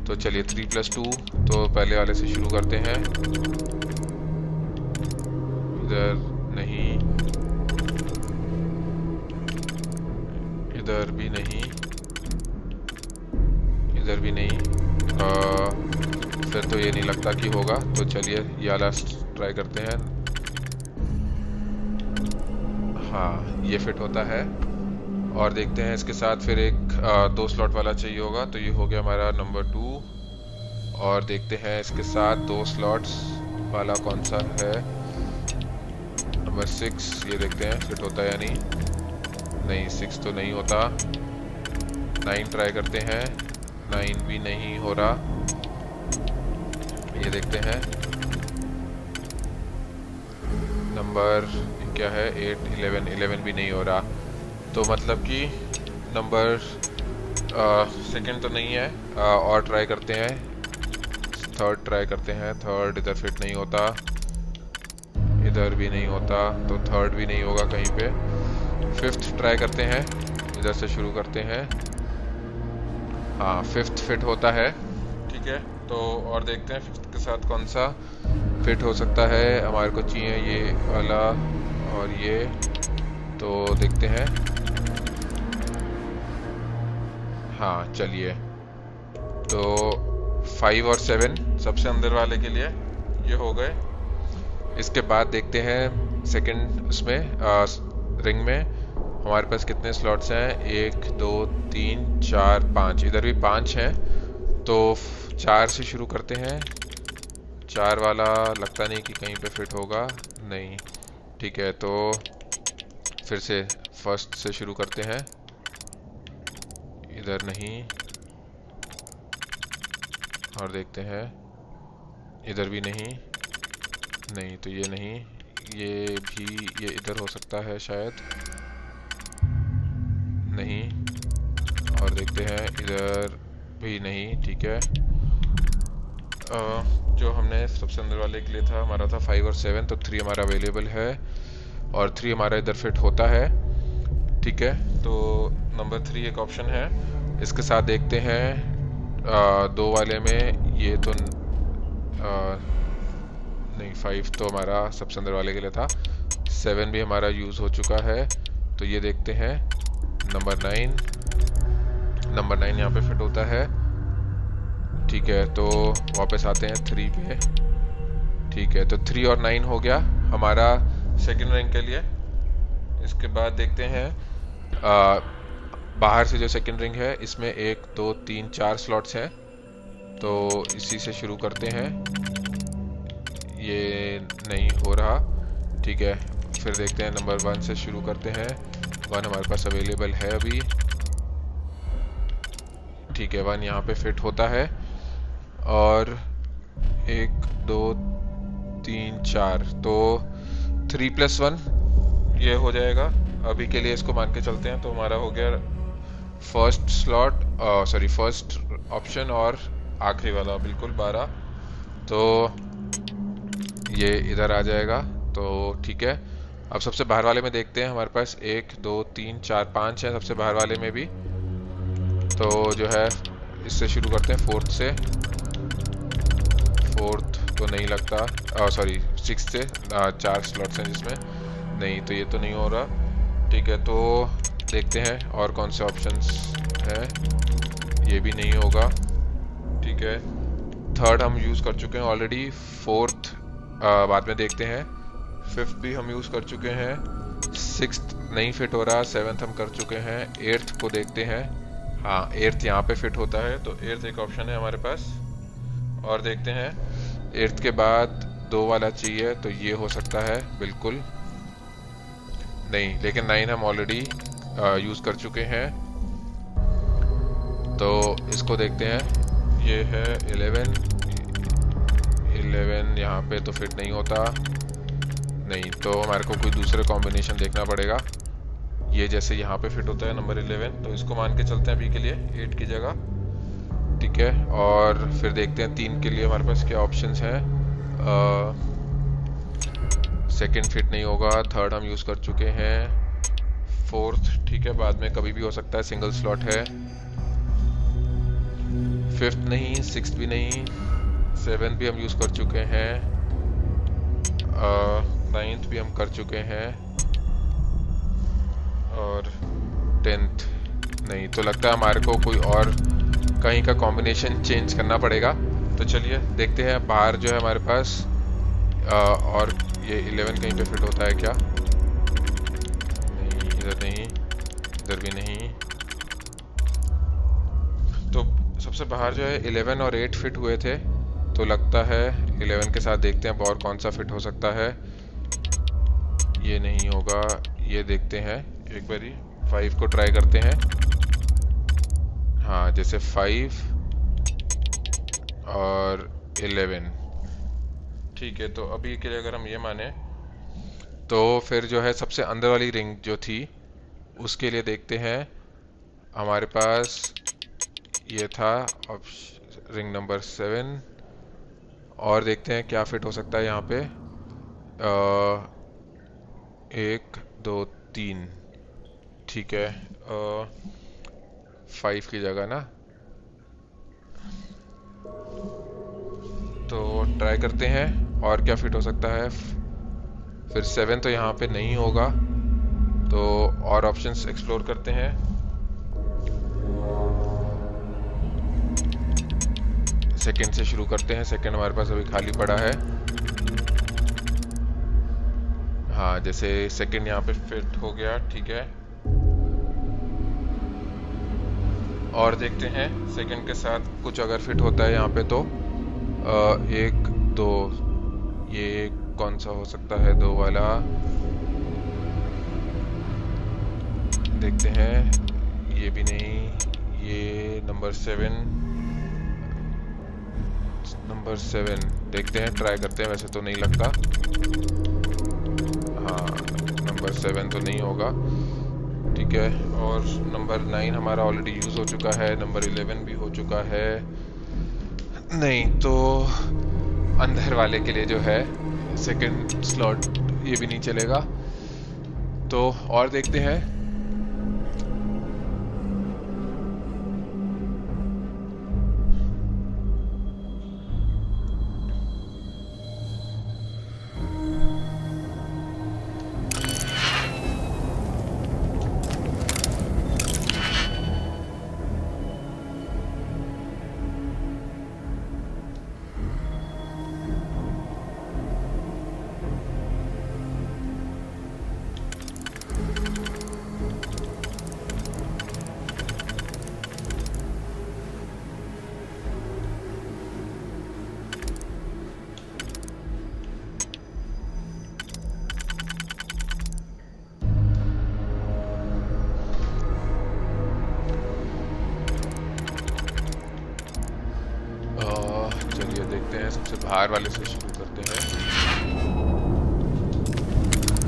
तो चलिए 3+2, तो पहले वाले से शुरू करते हैं। इधर नहीं, इधर भी नहीं, इधर भी नहीं। फिर तो ये नहीं लगता कि होगा, तो चलिए ये वाला ट्राई करते हैं। हाँ, ये फिट होता है। और देखते हैं इसके साथ फिर एक 2 स्लॉट वाला चाहिए होगा, तो ये हो गया हमारा नंबर 2। और देखते हैं इसके साथ 2 स्लॉट्स वाला कौन सा है, नंबर 6। ये देखते हैं फिट होता है या नहीं। 6 तो नहीं होता। 9 ट्राई करते हैं, 9 भी नहीं हो रहा। ये देखते हैं नंबर क्या है, 8 11 भी नहीं हो रहा। तो मतलब कि नंबर सेकंड तो नहीं है, और ट्राई करते हैं, थर्ड ट्राई करते हैं। थर्ड इधर फिट नहीं होता, इधर भी नहीं होता, तो थर्ड भी नहीं होगा कहीं पे। फिफ्थ ट्राई करते हैं, इधर से शुरू करते हैं। हाँ, फिफ्थ फिट होता है, ठीक है। तो और देखते हैं फिफ्थ के साथ कौन सा फिट हो सकता है। हमारे को चाहिए ये वाला और ये, तो देखते हैं। हाँ चलिए, तो 5 और 7 सबसे अंदर वाले के लिए ये हो गए। इसके बाद देखते हैं सेकंड उसमें रिंग में हमारे पास कितने स्लॉट्स हैं। 1 2 3 4 5, इधर भी 5 हैं, तो 4 से शुरू करते हैं। 4 वाला लगता नहीं कि कहीं पे फिट होगा, नहीं, ठीक है। तो फिर से फर्स्ट से शुरू करते हैं, इधर नहीं, और देखते हैं, इधर भी नहीं, नहीं तो ये नहीं, ये भी, ये इधर हो सकता है शायद, नहीं, और देखते हैं, इधर भी नहीं, ठीक है। जो हमने सबसे अंदर वाले के लिए था, हमारा था 5 और 7, तो 3 हमारा अवेलेबल है और 3 हमारा इधर फिट होता है, ठीक है। तो नंबर 3 एक ऑप्शन है। इसके साथ देखते हैं 2 वाले में, ये तो नहीं, 5 तो हमारा सबसे अंदर वाले के लिए था, 7 भी हमारा यूज़ हो चुका है, तो ये देखते हैं नंबर 9 यहाँ पे फिट होता है, ठीक है। तो वापस आते हैं 3 पे, ठीक है। तो 3 और 9 हो गया हमारा सेकंड रैंक के लिए। इसके बाद देखते हैं बाहर से जो सेकंड रिंग है, इसमें 1 2 3 4 स्लॉट्स हैं, तो इसी से शुरू करते हैं। ये नहीं हो रहा, ठीक है। फिर देखते हैं नंबर 1 से शुरू करते हैं। 1 हमारे पास अवेलेबल है अभी, ठीक है। 1 यहाँ पे फिट होता है, और 1 2 3 4, तो 3+1 ये हो जाएगा। अभी के लिए इसको मान के चलते हैं, तो हमारा हो गया first slot, sorry first option और आखिरी वाला बिल्कुल 12, तो ये इधर आ जाएगा, तो ठीक है। अब सबसे बाहर वाले में देखते हैं, हमारे पास 1 2 3 4 5 है सबसे बाहर वाले में भी, तो जो है इससे शुरू करते हैं, फोर्थ से। फोर्थ तो नहीं लगता, सॉरी 6 से, 4 स्लॉट्स हैं जिसमें, नहीं, तो ये तो नहीं हो रहा, ठीक है। तो देखते हैं और कौन से ऑप्शंस हैं, ये भी नहीं होगा, ठीक है। थर्ड हम यूज़ कर चुके हैं ऑलरेडी, फोर्थ बाद में देखते हैं, फिफ्थ भी हम यूज़ कर चुके हैं, सिक्स्थ नहीं फिट हो रहा, सेवन्थ हम कर चुके हैं, एट्थ को देखते हैं, हाँ 8th यहाँ पे फिट होता है, तो 8th एक ऑप्शन है हमारे पास। और देखते हैं 8th के बाद 2 वाला चाहिए, तो ये हो सकता है बिल्कुल नहीं, लेकिन 9 हम ऑलरेडी यूज़ कर चुके हैं, तो इसको देखते हैं। ये है 11 यहाँ पे तो फिट नहीं होता, नहीं, तो हमारे को कोई दूसरे कॉम्बिनेशन देखना पड़ेगा। ये जैसे यहाँ पे फिट होता है नंबर 11, तो इसको मान के चलते हैं अभी के लिए 8 की जगह, ठीक है। और फिर देखते हैं 3 के लिए हमारे पास क्या ऑप्शंस हैं। सेकंड फिट नहीं होगा, थर्ड हम यूज़ कर चुके हैं, फोर्थ ठीक है बाद में कभी भी हो सकता है, सिंगल स्लॉट है, फिफ्थ नहीं, सिक्स्थ भी नहीं, सेवन्थ भी हम यूज़ कर चुके हैं, 9th भी हम कर चुके हैं, और 10th नहीं, तो लगता है हमारे को कोई और कहीं का कॉम्बिनेशन चेंज करना पड़ेगा। तो चलिए देखते हैं बाहर जो है हमारे पास, और ये 11 कहीं पे फिट होता है क्या, नहीं, इधर नहीं, इधर भी नहीं, तो सबसे बाहर जो है 11 और 8 फिट हुए थे, तो लगता है 11 के साथ देखते हैं और कौन सा फिट हो सकता है। ये नहीं होगा, ये देखते हैं एक बारी, 5 को ट्राई करते हैं, हाँ जैसे 5 और 11, ठीक है। तो अभी के लिए अगर हम ये माने, तो फिर जो है सबसे अंदर वाली रिंग जो थी उसके लिए देखते हैं, हमारे पास ये था रिंग नंबर 7 और देखते हैं क्या फिट हो सकता है यहाँ पे। 1 2 3 ठीक है। 5 की जगह ना, तो ट्राई करते हैं और क्या फिट हो सकता है। फिर 7 तो यहाँ पे नहीं होगा, तो और ऑप्शंस एक्सप्लोर करते हैं। सेकंड से शुरू करते हैं। सेकंड हमारे पास अभी खाली पड़ा है। हाँ, जैसे सेकंड यहाँ पे फिट हो गया, ठीक है। और देखते हैं सेकंड के साथ कुछ अगर फिट होता है यहाँ पे तो 1 2, ये कौन सा हो सकता है 2 वाला, देखते हैं। ये भी नहीं, ये नंबर 7 देखते हैं, ट्राई करते हैं। वैसे तो नहीं लगता, हाँ नंबर 7 तो नहीं होगा, ठीक है। और नंबर 9 हमारा ऑलरेडी यूज हो चुका है, नंबर 11 भी हो चुका है। नहीं तो अंदर वाले के लिए जो है सेकंड स्लॉट ये भी नहीं चलेगा, तो और देखते हैं। चलिए देखते हैं, सबसे बाहर वाले से शुरू करते हैं।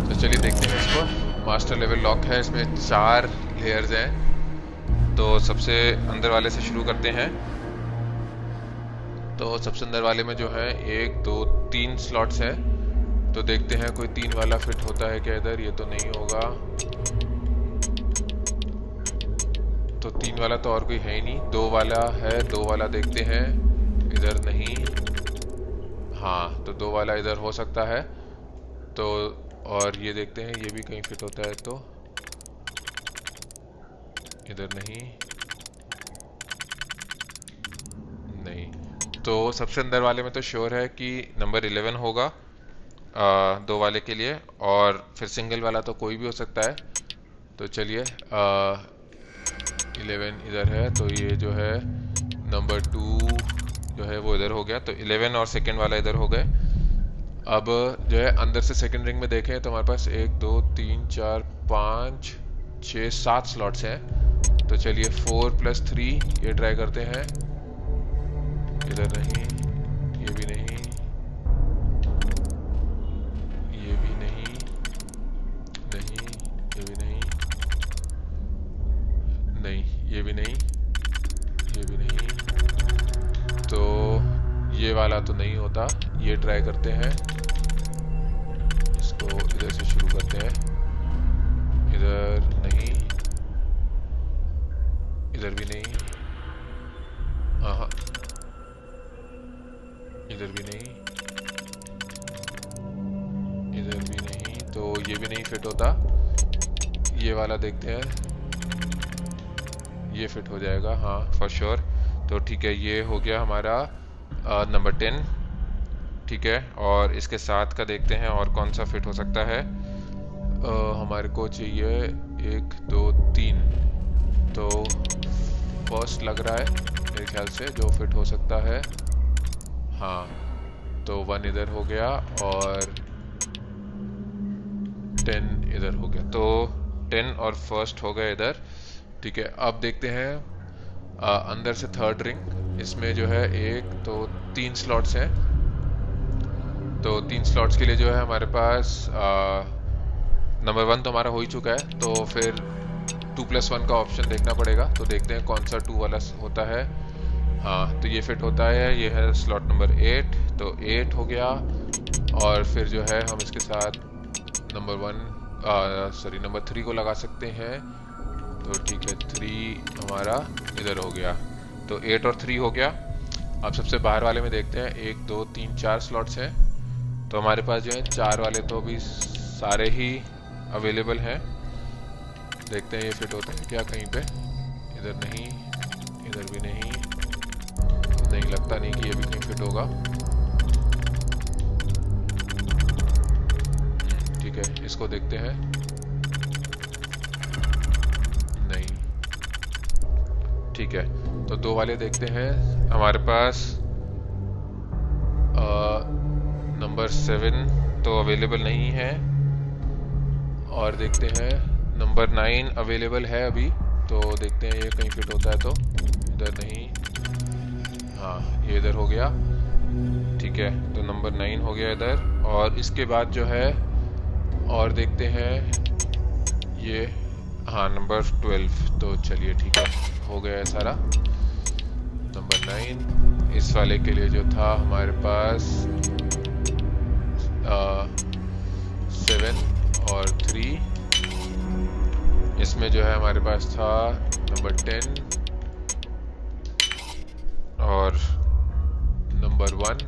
तो चलिए देखते हैं इसको। मास्टर लेवल लॉक है, इसमें 4 लेयर्स हैं। तो सबसे अंदर वाले से शुरू करते हैं। तो सबसे अंदर वाले में जो है 1 2 3 स्लॉट्स हैं। तो देखते हैं कोई 3 वाला फिट होता है क्या इधर। ये तो नहीं होगा, तो 3 वाला तो और कोई है ही नहीं। 2 वाला है, 2 वाला देखते हैं, इधर नहीं। हाँ, तो 2 वाला इधर हो सकता है। तो और ये देखते हैं, ये भी कहीं फिट होता है तो इधर नहीं। तो सबसे अंदर वाले में तो श्योर है कि नंबर 11 होगा 2 वाले के लिए, और फिर सिंगल वाला तो कोई भी हो सकता है। तो चलिए 11 इधर है, तो ये जो है नंबर 2 जो है वो इधर हो गया। तो 11 और सेकंड वाला इधर हो गए। अब जो है अंदर से सेकंड रिंग में देखें तो हमारे पास 1 2 3 4 5 6 7 स्लॉट्स हैं। तो चलिए 4 + 3 ये ट्राई करते हैं। इधर नहीं, ये भी नहीं, ये भी नहीं, नहीं, ये भी नहीं, नहीं, ये भी नहीं, ये भी नहीं। तो ये वाला तो नहीं होता, ये ट्राई करते हैं। इसको इधर से शुरू करते हैं। इधर नहीं, इधर भी नहीं, हाँ, इधर भी नहीं, इधर भी नहीं। तो ये भी नहीं फिट होता। ये वाला देखते हैं, ये फिट हो जाएगा, हाँ फॉर श्योर। तो ठीक है, ये हो गया हमारा नंबर 10, ठीक है। और इसके साथ का देखते हैं और कौन सा फिट हो सकता है। हमारे को चाहिए 1 2 3। तो फर्स्ट लग रहा है मेरे ख्याल से जो फिट हो सकता है, हाँ। तो 1 इधर हो गया और 10 इधर हो गया। तो 10 और फर्स्ट हो गए इधर, ठीक है। अब देखते हैं अंदर से थर्ड रिंग। इसमें जो है 1 2 3 स्लॉट्स हैं। तो 3 स्लॉट्स के लिए जो है हमारे पास नंबर 1 तो हमारा हो ही चुका है। तो फिर 2+1 का ऑप्शन देखना पड़ेगा। तो देखते हैं कौन सा 2 वाला होता है। हाँ, तो ये फिट होता है। ये है स्लॉट नंबर 8, तो 8 हो गया। और फिर जो है हम इसके साथ नंबर 3 को लगा सकते हैं। तो ठीक है, 3 हमारा इधर हो गया। तो 8 और 3 हो गया। अब सबसे बाहर वाले में देखते हैं, 1 2 3 4 स्लॉट्स हैं। तो हमारे पास जो है 4 वाले तो अभी सारे ही अवेलेबल हैं। देखते हैं ये फिट होते हैं क्या कहीं पे। इधर नहीं, इधर भी नहीं, नहीं लगता नहीं कि ये भी कहीं फिट होगा। ठीक है, इसको देखते हैं। नहीं, ठीक है, तो 2 वाले देखते हैं। हमारे पास नंबर 7 तो अवेलेबल नहीं है। और देखते हैं नंबर 9 अवेलेबल है अभी। तो देखते हैं ये कहीं फिट होता है तो। इधर नहीं, हाँ ये इधर हो गया। ठीक है, तो नंबर 9 हो गया इधर। और इसके बाद जो है और देखते हैं ये, हाँ नंबर 12। तो चलिए ठीक है, हो गया है सारा। नंबर 9 इस वाले के लिए जो था हमारे पास 7 और 3। इसमें जो है हमारे पास था नंबर 10 और नंबर 1।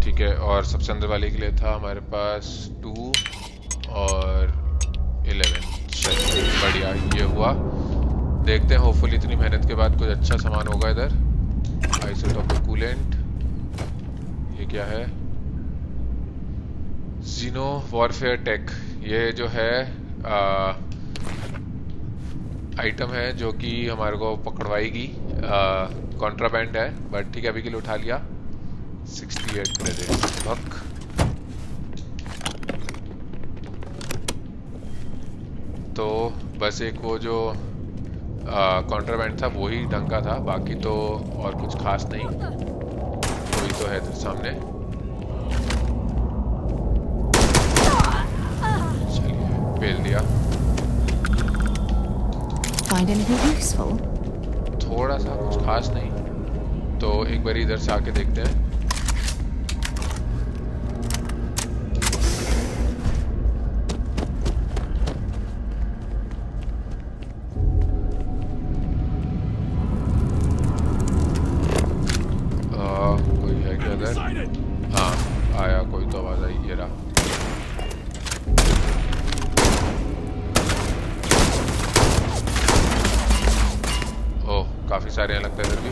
ठीक है, और सबसे अंदर वाले के लिए था हमारे पास 2 और 11। चलिए बढ़िया, ये हुआ। देखते हैं होपफुली इतनी मेहनत के बाद कुछ अच्छा सामान होगा इधर। आइसोटोपिक कूलेंट, ये क्या है? जीनो वॉरफेयर टेक। ये जो है आइटम है जो कि हमारे को पकड़वाएगी। कॉन्ट्राबैंड है, बट ठीक है अभी के लिए उठा लिया। 68 क्रेडिट बक। तो बस एक वो जो कॉन्ट्राबैंड था वो ही ढंग का था, बाकी तो और कुछ खास नहीं। वही तो है इधर सामने। चलिए पेल दिया। Find anything useful? थोड़ा सा, कुछ खास नहीं। तो एक बार इधर से आके देखते हैं। कोई है क्या इधर? हाँ आया, कोई तो आवाज आई। ये रहा। ओह काफी सारे हैं लगता है इधर भी।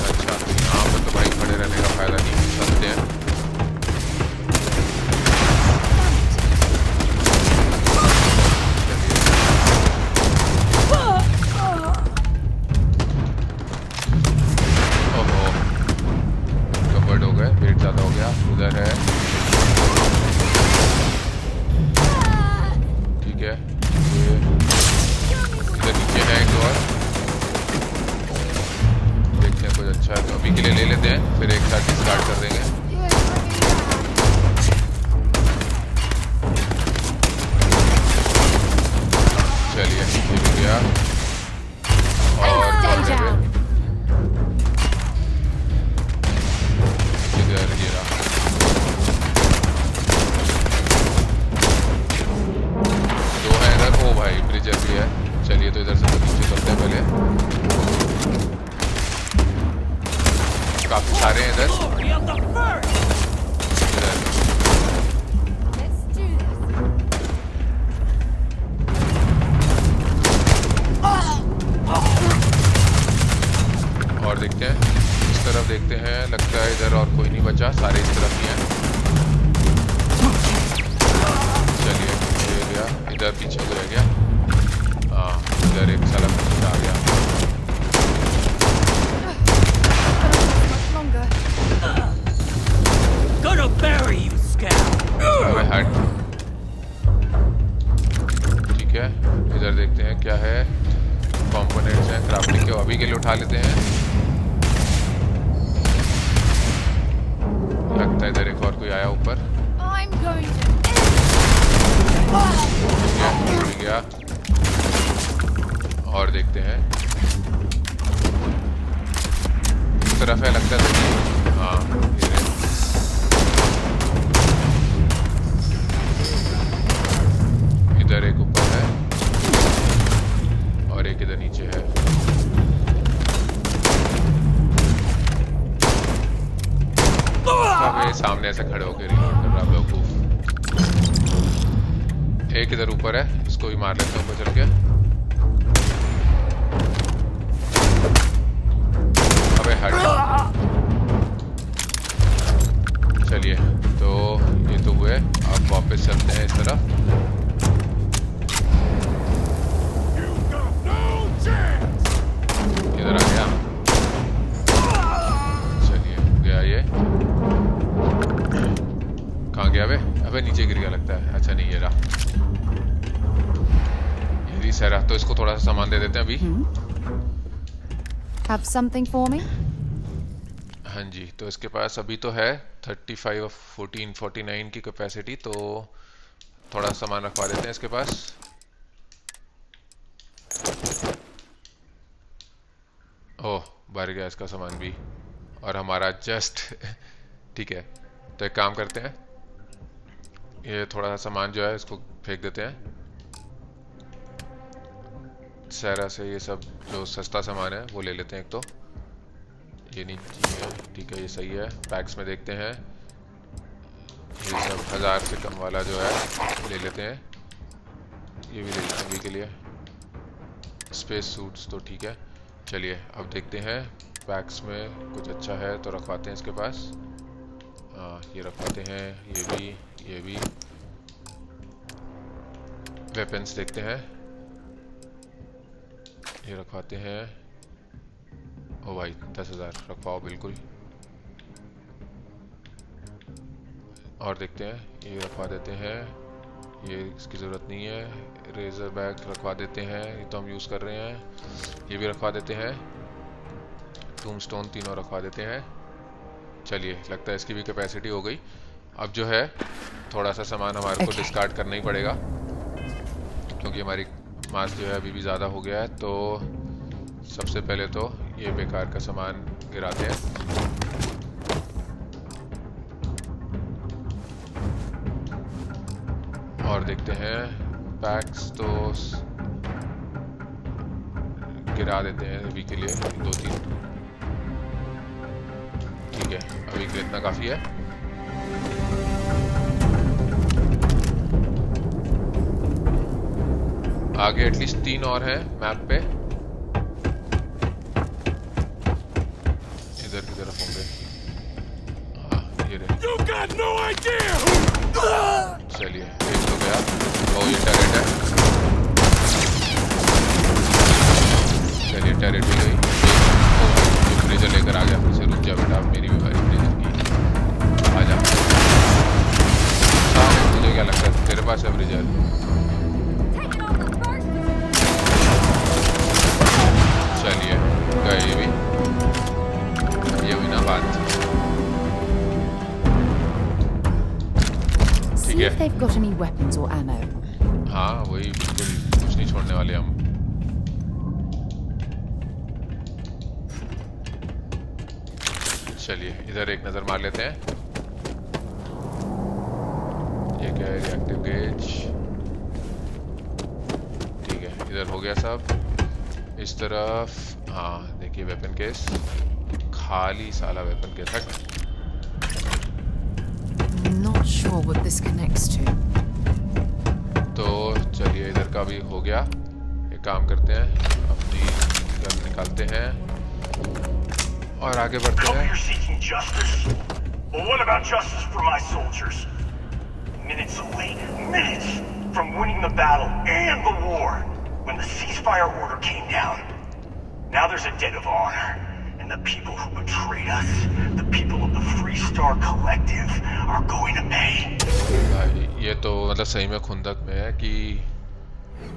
अच्छा, यहाँ पर तो भाई खड़े रहने का फायदा नहीं, चलते हैं। वेट ज्यादा हो गया। उधर है, ठीक है। ये इधर नीचे है एक और। देखते हैं कुछ अच्छा है तो अभी के लिए ले लेते हैं, फिर एक साथ स्टार्ट कर देंगे। चलिए ये भी गया। और ब्रिजर भी है। चलिए तो इधर से तो नीचे चलते हैं पहले। काफी सारे हैं इधर। और देखते हैं इस तरफ, देखते हैं। लगता है इधर और कोई नहीं बचा, सारे इस तरफ ही हैं। चलिए ये गया, इधर पीछे को रह गया। हाँ इधर एक साला पीछे आ गया। अबे हट। ठीक है, इधर देखते हैं क्या है। कंपोनेंट्स हैं क्राफ्टिंग के, अभी के लिए उठा लेते हैं। लगता है इधर एक हाँ ये रहे। इधर एक ऊपर है और एक इधर नीचे है। अब सामने ऐसे खड़े होकर रिलोड कर रहा बेवकूफ। एक इधर ऊपर है, इसको भी मार लेते हैं ऊपर चल के। अबे हट। चलिए तो ये तो हुए, अब वापस चलते हैं इस तरफ। इधर आ गया। चलिए गया ये। कहाँ गया? अबे नीचे गिर गया लगता है। अच्छा नहीं, ये रहा, ये रीसेरा। तो इसको थोड़ा सा सामान दे देते हैं अभी। Have something for me? हाँ जी, तो इसके पास अभी तो है 35 और 14 49 की कैपेसिटी, तो थोड़ा सामान रखवा देते हैं इसके पास। ओह, भर गया इसका सामान भी, और हमारा जस्ट ठीक है। तो एक काम करते हैं, ये थोड़ा सा सामान जो है इसको फेंक देते हैं सैरा से। ये सब जो सस्ता सामान है वो ले लेते हैं। एक तो ये नहीं है, ठीक है, ये सही है। पैक्स में देखते हैं, ये सब 1000 से कम वाला जो है ले लेते हैं। ये भी ले लेते हैं अभी के लिए। स्पेस सूट्स तो ठीक है। चलिए अब देखते हैं पैक्स में कुछ अच्छा है तो रखवाते हैं इसके पास। हाँ ये रखवाते हैं, ये भी। वेपन्स देखते हैं, ये रखवाते हैं। ओ भाई 10,000 रखवाओ बिल्कुल। और देखते हैं, ये रखवा देते हैं, ये इसकी ज़रूरत नहीं है। रेजर बैग रखवा देते हैं, ये तो हम यूज़ कर रहे हैं। ये भी रखवा देते हैं। टूमस्टोन तीनों रखवा देते हैं। चलिए लगता है इसकी भी कैपेसिटी हो गई। अब जो है थोड़ा सा सामान हमारे को डिस्कार्ड करना ही पड़ेगा, क्योंकि हमारी मास जो है अभी भी ज़्यादा हो गया है। तो सबसे पहले तो ये बेकार का सामान गिराते हैं। और देखते हैं पैक्स तो गिरा देते हैं अभी के लिए 2-3। ठीक है, अभी के लिए इतना काफ़ी है। आगे एटलीस्ट 3 और हैं मैप पे। इधर की तरफ होंगे। हाँ ये रहे। चलिए एक तो गया। ओ ये टैरेट है। चलिए टैरेट भी गई। ये फ्रीजर लेकर आ गया। फिर रुक जा बेटा, मेरी भी भारी फ्रीजर की। आ जा। तुझे क्या लगता है तेरे पास है फ्रीजर? चलिए गए ये भी। ये हुई ना बात। ठीक है। They've got any weapons or ammo. हाँ वही, बिल्कुल कुछ नहीं छोड़ने वाले हम। चलिए इधर एक नजर मार लेते हैं। ये क्या है? Reactive gauge. ठीक है, इधर हो गया सब। इस तरफ हाँ देखिए वेपन केस खाली, साला वेपन केस हट। Not sure what this connects to. तो चलिए इधर का भी हो गया। एक काम करते हैं, अपनी गन निकालते हैं और आगे बढ़ते हैं। You're seeking justice? Well, what about justice for my soldiers? Minutes away, minutes from winning the battle and the war, when the ceasefire order came down. Now there's a debt of honor, and the people who betrayed us, the people of the Free Star Collective, are going to pay. भाई ये तो मतलब सही में खुंदक में है कि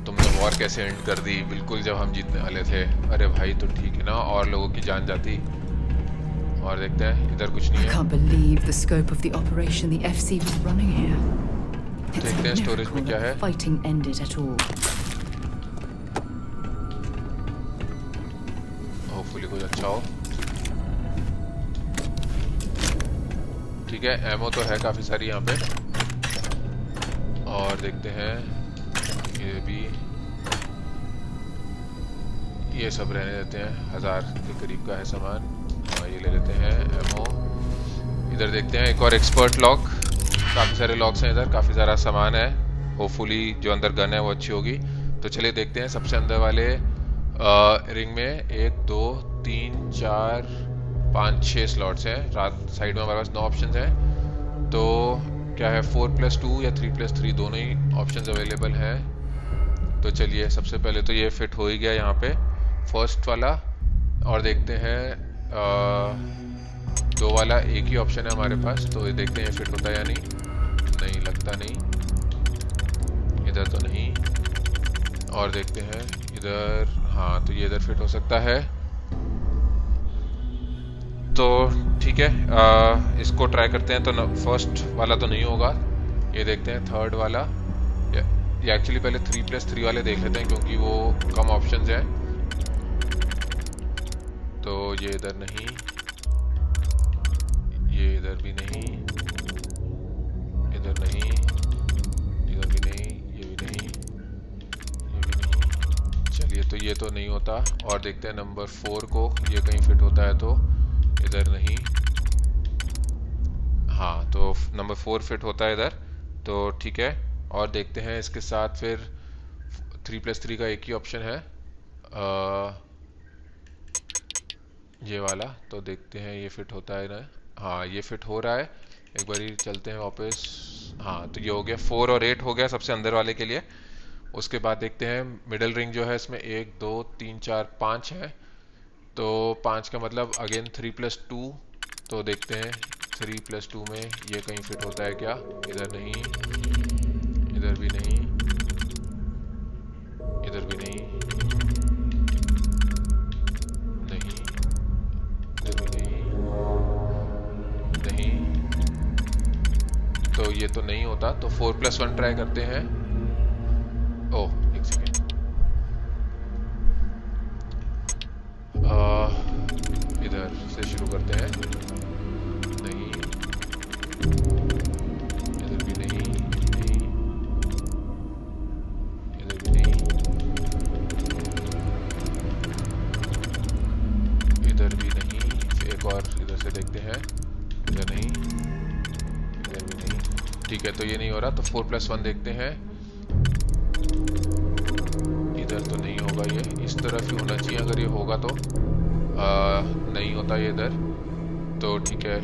तुमने वॉर कैसे एंड कर दी बिल्कुल जब हम जीतने वाले थे। अरे भाई तो ठीक है ना, और लोगों की जान जाती। और देखते हैं इधर कुछ नहीं I है। can't believe the scope of the operation the FC was running here. It's देखते हैं a स्टोरेज में miracle क्या है। that fighting ended at all. Hopefully कुछ अच्छा हो। ठीक है, एमओ तो है काफ़ी सारी यहाँ पे। और देखते हैं ये भी, ये सब रहने देते हैं, 1000 के करीब का है सामान। हाँ ये ले लेते हैं एमओ। इधर देखते हैं एक और एक्सपर्ट लॉक, काफ़ी सारे लॉक्स हैं इधर, काफ़ी सारा सामान है। होपफुली जो अंदर गन है वो अच्छी होगी। तो चलिए देखते हैं सबसे अंदर वाले रिंग में 1 2 3 4 5 6 स्लॉट्स हैं। रात साइड में हमारे पास 9 ऑप्शंस हैं। तो क्या है 4+2 या 3+3 दोनों ही ऑप्शंस अवेलेबल हैं। तो चलिए सबसे पहले तो ये फिट हो ही गया यहाँ पे फर्स्ट वाला। और देखते हैं 2 वाला एक ही ऑप्शन है हमारे पास, तो ये देखते हैं फिट होता है या नहीं लगता नहीं, इधर तो नहीं। और देखते हैं इधर, हाँ तो ये इधर फिट हो सकता है। तो ठीक है, इसको ट्राई करते हैं। तो फर्स्ट वाला तो नहीं होगा, ये देखते हैं थर्ड वाला। ये एक्चुअली पहले 3+3 वाले देख लेते हैं क्योंकि वो कम ऑप्शंस हैं। तो ये इधर नहीं, ये इधर भी नहीं, इधर नहीं, इधर भी नहीं, ये भी नहीं, ये भी नहीं। चलिए तो ये तो नहीं होता। और देखते हैं नंबर 4 को, ये कहीं फिट होता है तो इधर नहीं। हाँ तो नंबर 4 फिट होता है इधर, तो ठीक है। और देखते हैं इसके साथ फिर 3+3 का एक ही ऑप्शन है, ये वाला। तो देखते हैं ये फिट होता है ना, हाँ ये फिट हो रहा है। एक बार ही चलते हैं वापस। हाँ तो ये हो गया 4 और 8 हो गया सबसे अंदर वाले के लिए। उसके बाद देखते हैं मिडल रिंग जो है इसमें 1 2 3 4 5 है। तो 5 का मतलब अगेन 3+2। तो देखते हैं 3+2 में ये कहीं फिट होता है क्या, इधर नहीं, इधर भी नहीं, इधर भी नहीं, नहीं, इधर भी नहीं, नहीं। तो ये तो नहीं होता, तो 4+1 ट्राई करते हैं। ओह एक सेकेंड, इधर से शुरू करते हैं। नहीं, इधर भी नहीं, नहीं, इधर भी नहीं, इधर भी नहीं। एक और इधर से देखते हैं, इधर नहीं, इधर भी नहीं। ठीक है तो ये नहीं हो रहा, तो 4+1 देखते हैं। इधर तो नहीं होगा, ये इस तरफ ही होना चाहिए। अगर ये होगा तो नहीं होता ये इधर, तो ठीक है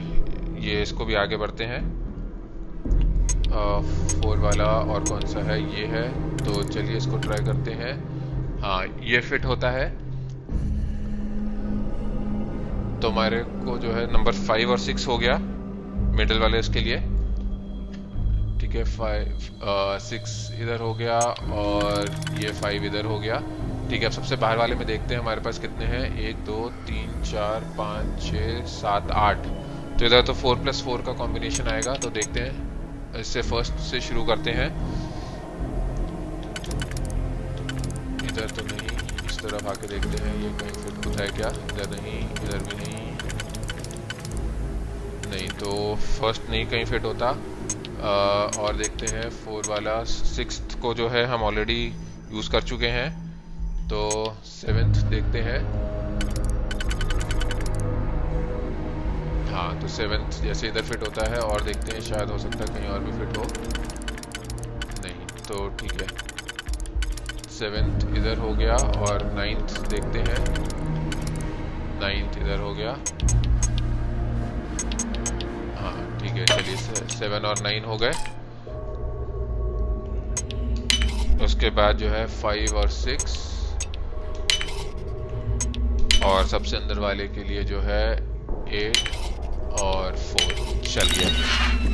ये इसको भी आगे बढ़ते हैं। 4 वाला और कौन सा है, ये है। तो चलिए इसको ट्राई करते हैं। हाँ ये फिट होता है। तो हमारे को जो है नंबर 5 और 6 हो गया मिडिल वाले इसके लिए। ठीक है 6 इधर हो गया और ये 5 इधर हो गया। ठीक है अब सबसे बाहर वाले में देखते हैं हमारे पास कितने हैं, 1 2 3 4 5 6 7 8। तो इधर तो 4+4 का कॉम्बिनेशन आएगा। तो देखते हैं, इससे फर्स्ट से शुरू करते हैं। इधर तो नहीं, इस तरफ आके देखते हैं ये कहीं फिट होता है क्या, इधर नहीं, इधर भी नहीं, नहीं। तो फर्स्ट नहीं कहीं फिट होता। और देखते हैं 4 वाला 6th को जो है हम ऑलरेडी यूज़ कर चुके हैं। तो 7th देखते हैं। हाँ तो 7th जैसे इधर फिट होता है। और देखते हैं शायद हो सकता है कहीं और भी फिट हो, नहीं। तो ठीक है 7th इधर हो गया। और 9th देखते हैं, 9th इधर हो गया। हाँ ठीक है चलिए 7 और 9 हो गए। उसके बाद जो है 5 और 6 और सबसे अंदर वाले के लिए जो है 8 और 4। चलिए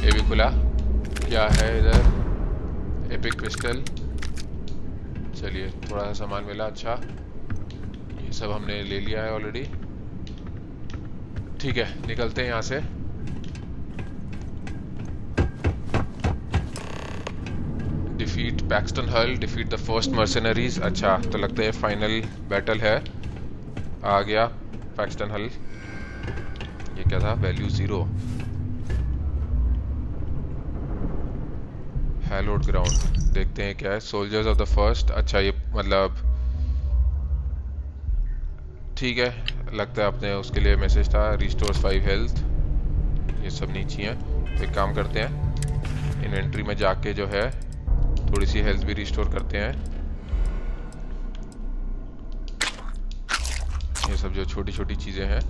ये भी खुला। क्या है इधर, एपिक क्रिस्टल। चलिए थोड़ा सा सामान मिला, अच्छा ये सब हमने ले लिया है ऑलरेडी। ठीक है निकलते हैं यहाँ से। डिफीट पैक्सटन हल, डिफीट द फर्स्ट मर्सेनरीज। अच्छा तो लगता है फाइनल बैटल है। आ गया पैक्सटन हल। ये क्या था, वैल्यू 0। हैलोड ग्राउंड देखते हैं क्या है। सोल्जर्स ऑफ द फर्स्ट, अच्छा ये मतलब ठीक है, लगता है अपने उसके लिए मैसेज था। रिस्टोर्स 5 हेल्थ, ये सब नीचे है। एक काम करते हैं, इन्वेंट्री में जाके जो है थोड़ी सी हेल्थ भी रिस्टोर करते हैं। ये सब जो छोटी छोटी चीजें हैं।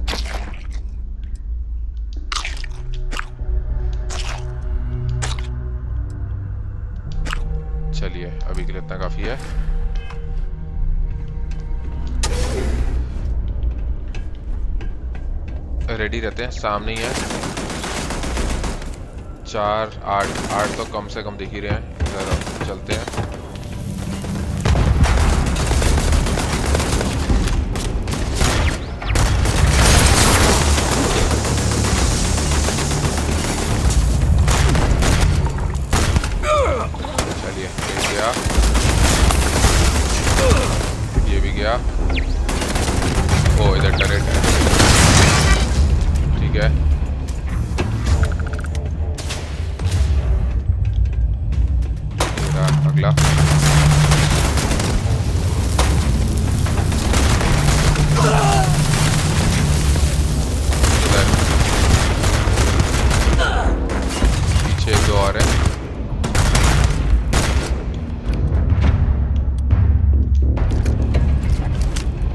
चलिए अभी के लिए इतना काफी है। रेडी रहते हैं, सामने ही है। 4 8 तो कम से कम दिख ही रहे हैं। इधर चलते हैं। चलिए ये गया, ये भी गया। ओ इधर टरेट है, ठीक है। अगला इधर पीछे 2 और है।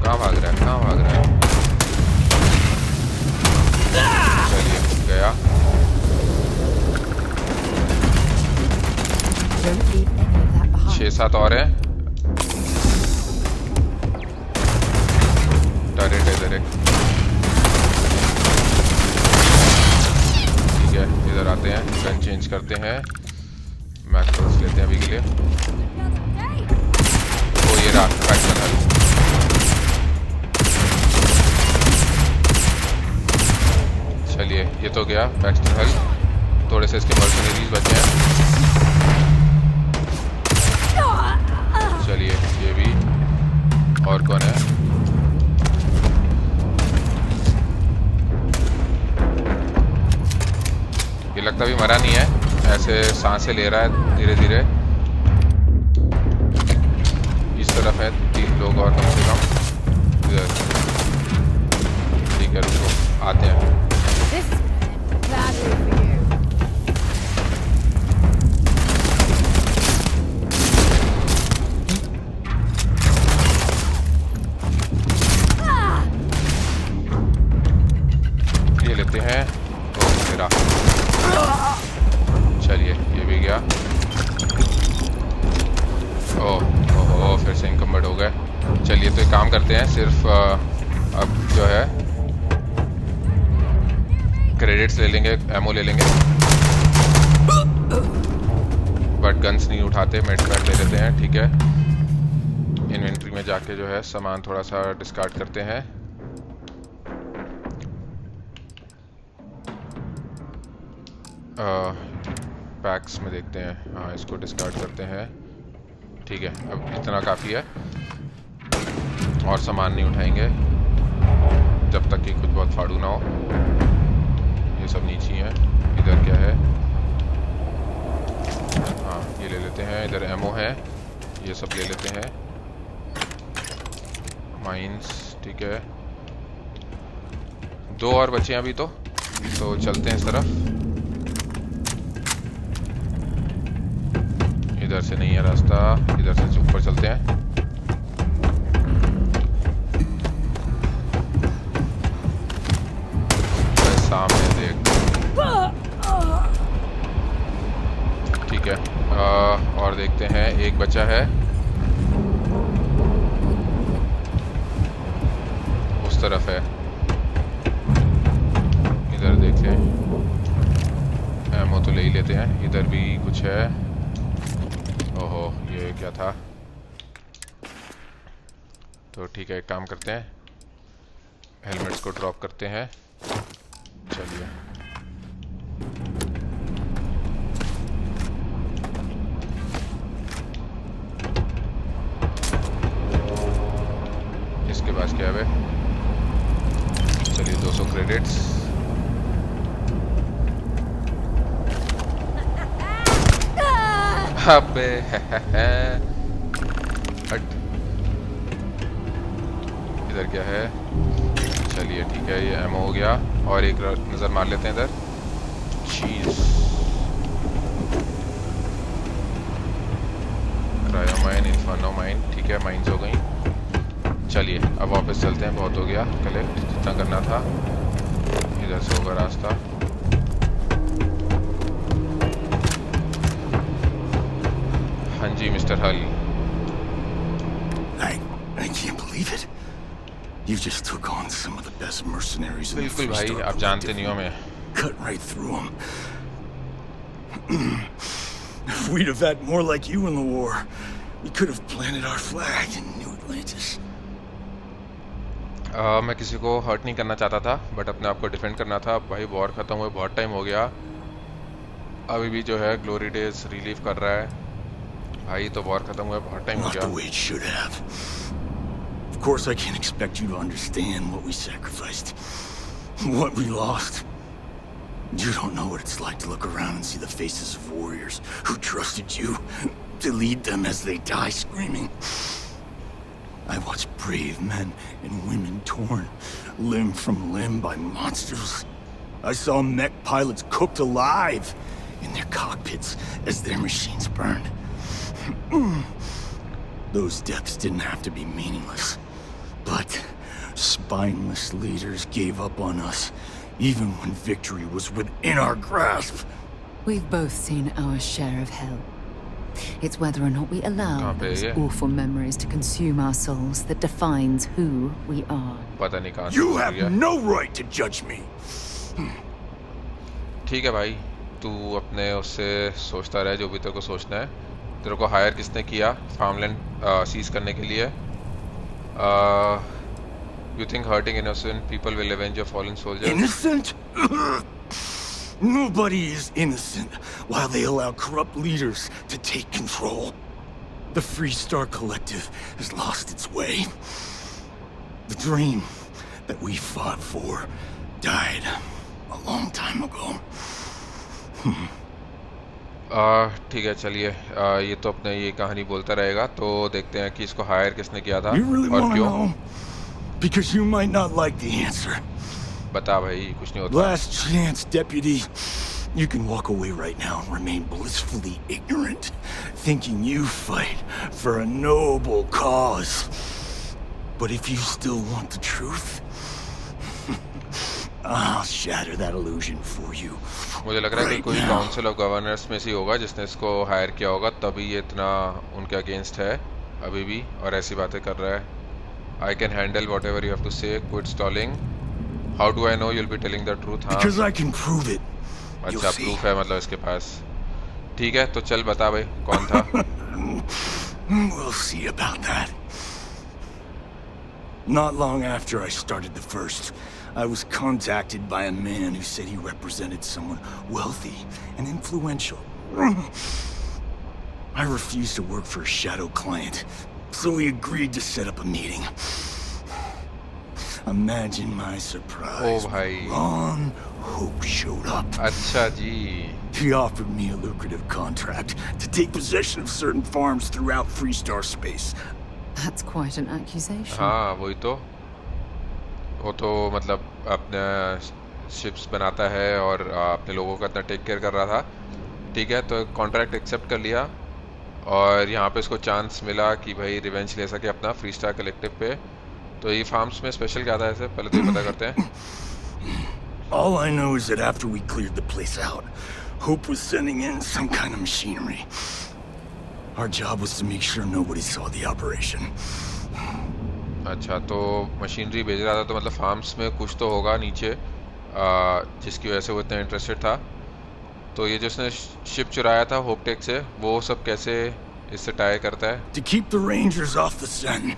कहाँ भाग रहा है, कहाँ भाग रहा है? चलिए गया। Don't leave any of that behind. 6 7 और है। टरेट है इधर एक, ठीक है। इधर आते हैं, गन चेंज करते हैं, मैक्रोस लेते हैं अभी के लिए। ओ ये रहा फैक्शन। चलिए ये तो गया बैक्स्टर हल। थोड़े से इसके मर्सनरीज बचे हैं। चलिए ये भी। और कौन है? ये लगता भी मरा नहीं है, ऐसे सांसें ले रहा है धीरे धीरे। इस तरफ है 3 लोग और कम से कम इधर, ठीक है। रुको आते हैं। This is badly for you. ये लेते हैं। ओ मेरा, चलिए ये भी गया। ओह फिर से इनकम्बर्ड हो गए। चलिए तो एक काम करते हैं, सिर्फ अब जो है क्रेडिट्स ले लेंगे, एमओ ले लेंगे, बट गन्स नहीं उठाते। मेडपैड ले लेते हैं, ठीक है। इन्वेंट्री में जाके जो है सामान थोड़ा सा डिस्कार्ड करते हैं। पैक्स में देखते हैं, हाँ इसको डिस्कार्ड करते हैं, ठीक है। अब इतना काफ़ी है, और सामान नहीं उठाएंगे जब तक कि कुछ बहुत फाड़ू ना हो। ये सब नीचे है। इधर क्या है? हाँ ये ले लेते हैं। इधर एमओ है, ये सब ले लेते हैं। माइंस, ठीक है। 2 और बचे हैं अभी तो चलते हैं इस तरफ। इधर से नहीं है रास्ता, इधर से ऊपर चलते हैं। सामने देख, ठीक है। और देखते हैं, एक बचा है उस तरफ है। इधर देख लें, एमओ तो ले ही लेते हैं। इधर भी कुछ है। ओहो ये क्या था? तो ठीक है, एक काम करते हैं, हेलमेट्स को ड्रॉप करते हैं। चलिए इसके पास क्या है? चलिए 200 क्रेडिट्स। अबे हट, इधर क्या है? चलिए ठीक है, ये एमओ हो गया। और एक नजर मार लेते हैं इधर। चीज क्रायोमाइन, इन्फर्नो माइन, ठीक है, माइंस हो गई। चलिए अब वापस चलते हैं, बहुत हो गया कलेक्ट जितना करना था। इधर से होगा रास्ता। हाँ जी मिस्टर हल। I can't believe it. You just took on some of the best mercenaries in the बिल्कुल Free भाई, Star आप जानते नहीं हो मैं। Cut right through them. If we'd have had more like you in the war, we could have planted our flag in New Atlantis. मैं किसी को हर्ट नहीं करना चाहता था, बट अपने आप को डिफेंड करना था। भाई वॉर खत्म हुए बहुत टाइम हो गया, अभी भी जो है ग्लोरी डेज रिलीव कर रहा है। भाई तो वॉर खत्म हुए बहुत टाइम हो Not the गया। way it should have. Of course, I can't expect you to understand what we sacrificed, what we lost. You don't know what it's like to look around and see the faces of warriors who trusted you to lead them as they die screaming. I watched brave men and women torn limb from limb by monsters. I saw mech pilots cooked alive in their cockpits as their machines burned. Those deaths didn't have to be meaningless, but spineless leaders gave up on us, even when victory was within our grasp. We've both seen our share of hell. It's whether or not we allow those awful memories to consume our souls that defines who we are. पता नहीं कहाँ से You बोल have गया। no right to judge me. ठीक है भाई, तू अपने उससे सोचता रहे जो भी तेरे को सोचना है। तेरे को हायर किसने किया फार्मलैंड सीज करने के लिए? You think hurting innocent people will avenge your fallen soldiers? Innocent? Nobody is innocent while they allow corrupt leaders to take control. The Free Star Collective has lost its way. The dream that we fought for died a long time ago. ठीक है चलिए, ये तो अपने ये कहानी बोलता रहेगा, तो देखते हैं कि इसको हायर किसने किया था You really और want to क्यों। know? Because you might not like the answer. बता भाई, कुछ नहीं होता। Last chance, deputy. You can walk away right now and remain blissfully ignorant, thinking you fight for a noble cause. But if you still want the truth, I'll shatter that illusion for you. मुझे लग रहा है कि right कोई now. Council of governors में से ही होगा जिसने इसको हायर किया होगा, तभी ये इतना उनके अगेंस्ट है अभी भी और ऐसी बातें कर रहा है। I can handle whatever you have to say. Quit stalling. How do I know you'll be telling the truth? हाँ। Because I can prove it. You'll अच्छा, see. प्रूफ है मतलब इसके पास। ठीक है, तो चल बता भाई कौन था। We'll see about that. Not long after I started the first, I was contacted by a man who said he represented someone wealthy and influential. I refused to work for a shadow client, so we agreed to set up a meeting. Imagine my surprise Oh, bhai. when Ron Hope showed up. अच्छा जी। He offered me a lucrative contract to take possession of certain farms throughout Freestar space. That's quite an accusation. हाँ वही तो, वो तो मतलब अपने ships बनाता है और अपने लोगों का इतना टेक केयर कर रहा था। ठीक है, तो कॉन्ट्रैक्ट एक्सेप्ट कर लिया और यहाँ पे इसको चांस मिला कि भाई रिवेंज ले सके अपना फ्री स्टार कलेक्टिव पे। तो ये फार्म्स में स्पेशल क्या था ऐसे, पहले तो ये पता करते हैं। All I know is that after we cleared the place out, Hope was sending in some kind of machinery. Our job was to make sure nobody saw the operation. अच्छा, तो मशीनरी भेज रहा था, तो मतलब फार्म्स में कुछ तो होगा नीचे जिसकी वजह से वो इतना इंटरेस्टेड था। तो ये जो उसने शिप चुराया था होपटेक से, वो सब कैसे इससे टाई करता है? To keep the Rangers off the sun,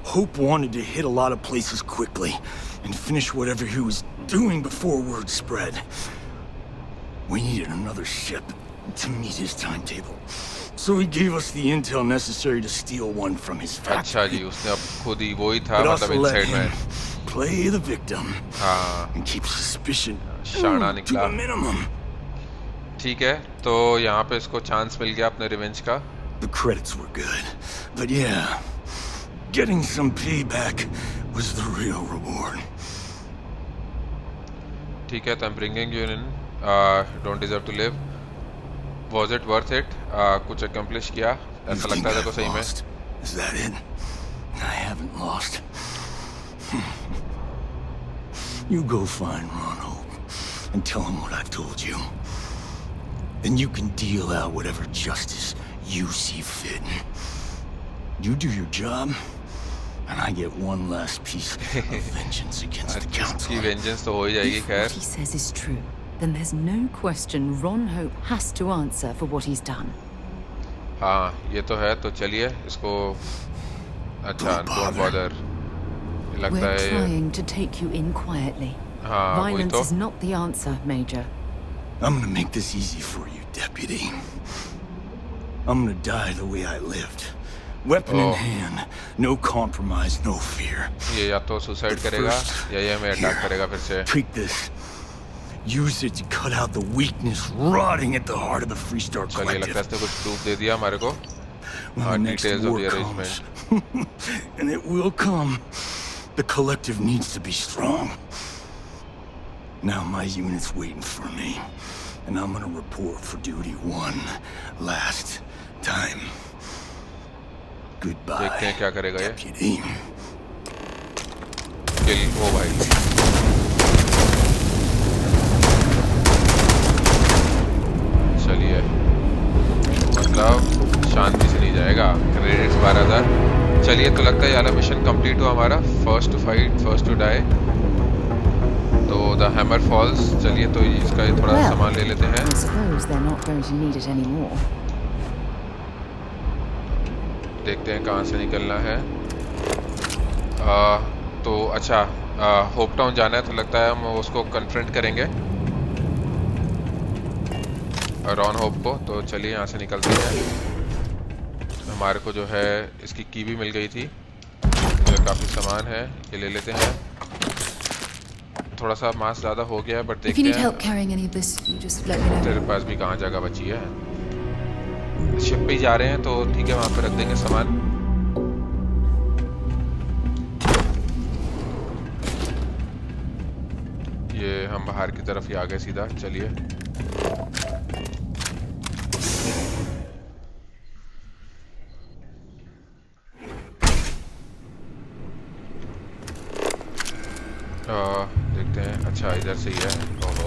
Hope wanted to hit a lot of places quickly and finish whatever he was doing before word spread. We needed another ship to meet his timetable, so he gave us the intel necessary to steal one from his अच्छा जी, factory. उसने अब खुद ही वो ही था But मतलब also let inside him में। play the victim हाँ, and keep suspicion शाना to निकला। a minimum. ठीक है, तो यहाँ पे इसको चांस मिल गया अपने रिवेंज का। The credits were good, but yeah, getting some payback was the real reward. ठीक है, तो I'm bringing you in. Don't deserve to live. Was it worth it? कुछ accomplish किया? ऐसा लगता है देखो सही में। Is that it? I haven't lost. You go find Ron Hope and tell him what I've told you. Then you can deal out whatever justice you see fit. You do your job, and I get one last piece of vengeance against the council. की vengeance तो हो ही जाएगी खैर। If what he says is true, then there's no question Ron Hope has to answer for what he's done. हाँ, ये तो है, तो चलिए इसको अच्छा don't bother। लगता We're है trying to take you in quietly. हाँ, Violence वही is not the answer, Major. I'm gonna make this easy for you, Deputy. I'm gonna die the way I lived. Weapon in hand, no compromise, no fear. ये या तो suicide करेगा या ये हमें attack करेगा फिर से। Take this. Use it to cut out the weakness rotting at the heart of the Freestar चलिए लगता है इसने कुछ प्रूफ दे दिया हमारे को। Details of the arrangement. And it will come. The collective needs to be strong. Now my unit's waiting for me, and I'm gonna report for duty one last time. Goodbye. देखते हैं क्या करेगा ये। Deputy. किल ओ भाई। चलिए, मतलब शांति से नहीं जाएगा। क्रेडिट्स 12,000। चलिए, तो लगता है ये वाला मिशन कंप्लीट हुआ हमारा। First to fight, first to die. तो द हैमर फॉल्स। चलिए, तो इसका ये थोड़ा सामान ले लेते हैं। देखते हैं कहाँ से निकलना है। तो अच्छा, होप टाउन जाना है, तो लगता है हम उसको कन्फ्रंट करेंगे रॉन होप को। तो चलिए यहाँ से निकलते हैं। हमारे को जो है इसकी की भी मिल गई थी, तो काफ़ी सामान है, ये ले लेते हैं। थोड़ा सा मास ज़्यादा हो गया है, बट देखते हैं। तेरे पास भी कहाँ जगह बची है? शिप पे ही जा रहे हैं, तो ठीक है, वहाँ पे रख देंगे सामान। ये हम बाहर की तरफ ही आ गए सीधा। चलिए, देखते हैं। अच्छा, इधर से ही है। ओहो,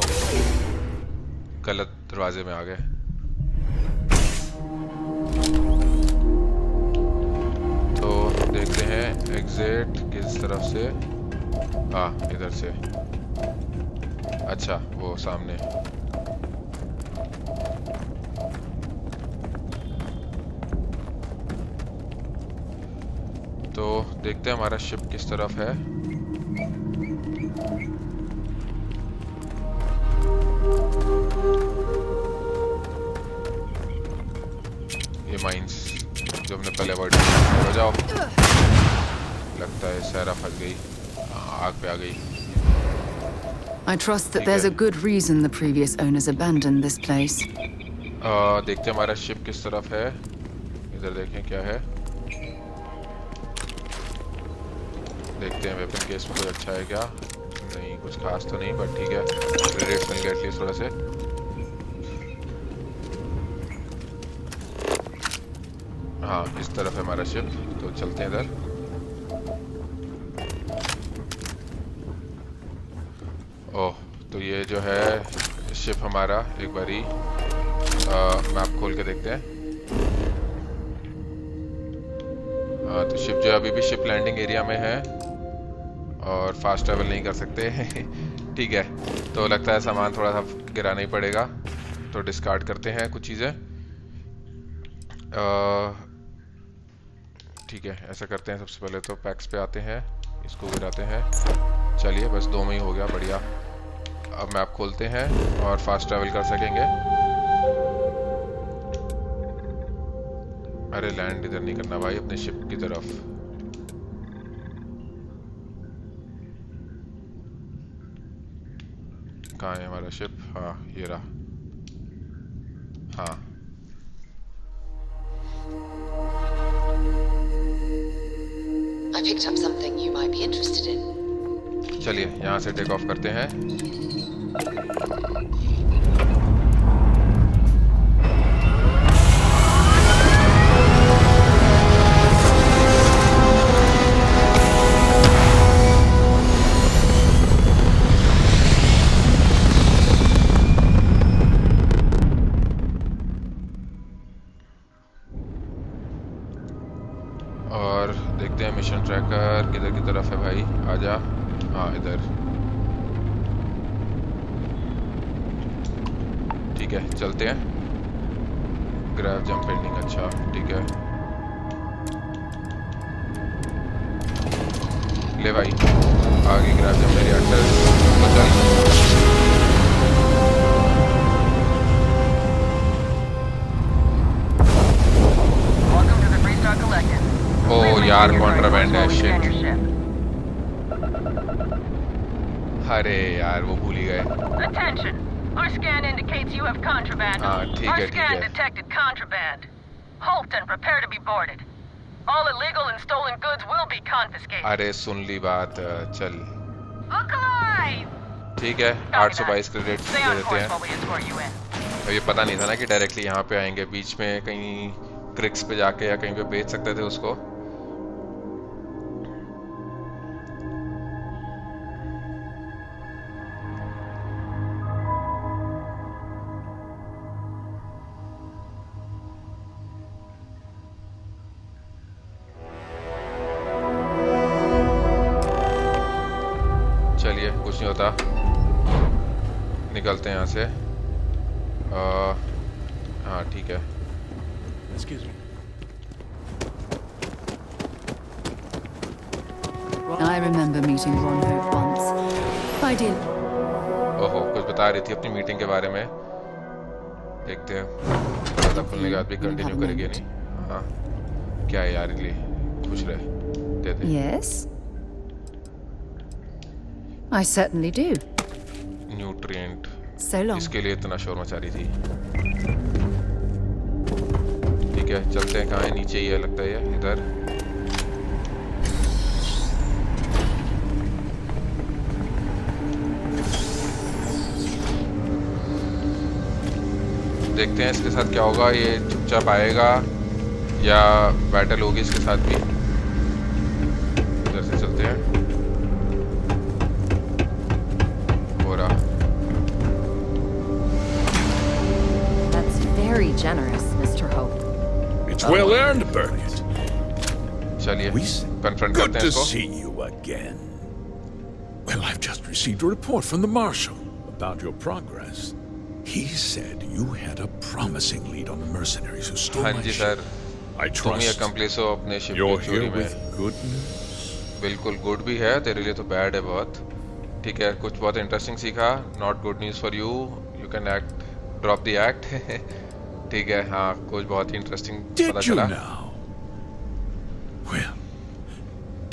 गलत दरवाजे में आ गए। तो देखते हैं एग्जिट किस तरफ से। इधर से। अच्छा, वो सामने। तो देखते हैं हमारा शिप किस तरफ है। ये माइंस जो हमने पहले अवॉइड किया। हो जाओ। लगता है सहरा फंस गई, आग पे आ गई। I trust that there's a good reason the previous owners abandoned this place. देखते हैं हमारा शिप किस तरफ है। इधर देखें क्या है। देखते हैं वेपन केस में कुछ अच्छा है क्या। नहीं, कुछ खास तो नहीं, बट ठीक है, क्रेडिट्स मिल गए एटलीस्ट थोड़ा से। हाँ, इस तरफ है हमारा शिप, तो चलते हैं इधर। ओह, तो ये जो है शिप हमारा, एक बारी मैप खोल के देखते हैं। तो शिप जो है अभी भी शिप लैंडिंग एरिया में है और फास्ट ट्रैवल नहीं कर सकते। ठीक है, तो लगता है सामान थोड़ा सा गिराना ही पड़ेगा, तो डिस्कार्ड करते हैं कुछ चीज़ें। ठीक है, ऐसा करते हैं। सबसे पहले तो पैक्स पे आते हैं, इसको गिराते हैं। चलिए, बस 2 में ही हो गया, बढ़िया। अब मैप खोलते हैं और फास्ट ट्रैवल कर सकेंगे। अरे लैंड इधर नहीं करना भाई, अपने शिप की तरफ। कहाँ है हमारा शिप? हाँ, ये रहा। हाँ I picked up something you might be interested in. चलिए यहाँ से टेक ऑफ करते हैं। और देखते हैं मिशन ट्रैकर किधर की तरफ है भाई, आजा। हाँ इधर, ठीक है चलते हैं। ग्रैब जंप पेंडिंग, अच्छा ठीक है। ले भाई आगे ग्रैब जंप मेरी एक्टर तो चल। ओ यार कॉन्ट्राबैंड है, शिट। अरे यार वो भूल ही गए। Attention. Our scan indicates you have contraband. Our scan detected contraband. Halt and prepare to be boarded. All illegal and stolen goods will be confiscated. अरे सुन ली बात, चल Look alive. ठीक है। 822 क्रेडिट दे देते हैं। अब ये पता नहीं था ना कि डायरेक्टली यहाँ पे आएंगे, बीच में कहीं क्रिक्स पे जाके या कहीं पे बेच सकते थे उसको। चलिए कुछ नहीं होता, निकलते हैं यहाँ से। हाँ ठीक है। Excuse me. I remember meeting Ron Hope once. I did. ओहो कुछ बता रही थी अपनी मीटिंग के बारे में, देखते हैं। ज़्यादा खुलने के बाद भी कंटिन्यू करेगी नहीं। हाँ क्या है यार, इडली खुश रहे, दे दे। Yes. I certainly do. Nutrient, So long. इसके लिए इतना शोर मचा रही थी। ठीक है चलते हैं। कहाँ है? नीचे ही है लगता है, ये इधर। देखते हैं इसके साथ क्या होगा, ये चुपचाप आएगा या बैटल होगी इसके साथ भी। इधर से चलते हैं। हो रहा। That's very generous, Mr. Hope. It's well earned, Birgit. चलिए कन्फ्रंट Good करते हैं to इसको। see you again. Well, I've just received a report from the Marshal about your progress. He said you had a promising lead on the mercenaries who stole हाँ my जी ship. Sir, I तुम ही trust accomplish हो अपने ship you're की here चोरी with में। good news. बिल्कुल good भी है, तेरे लिए तो बैड है बहुत। ठीक है कुछ बहुत इंटरेस्टिंग सीखा। Not good news for you, you can act, drop the act. ठीक है हाँ कुछ बहुत ही इंटरेस्टिंग पता Did you चला। now? Well,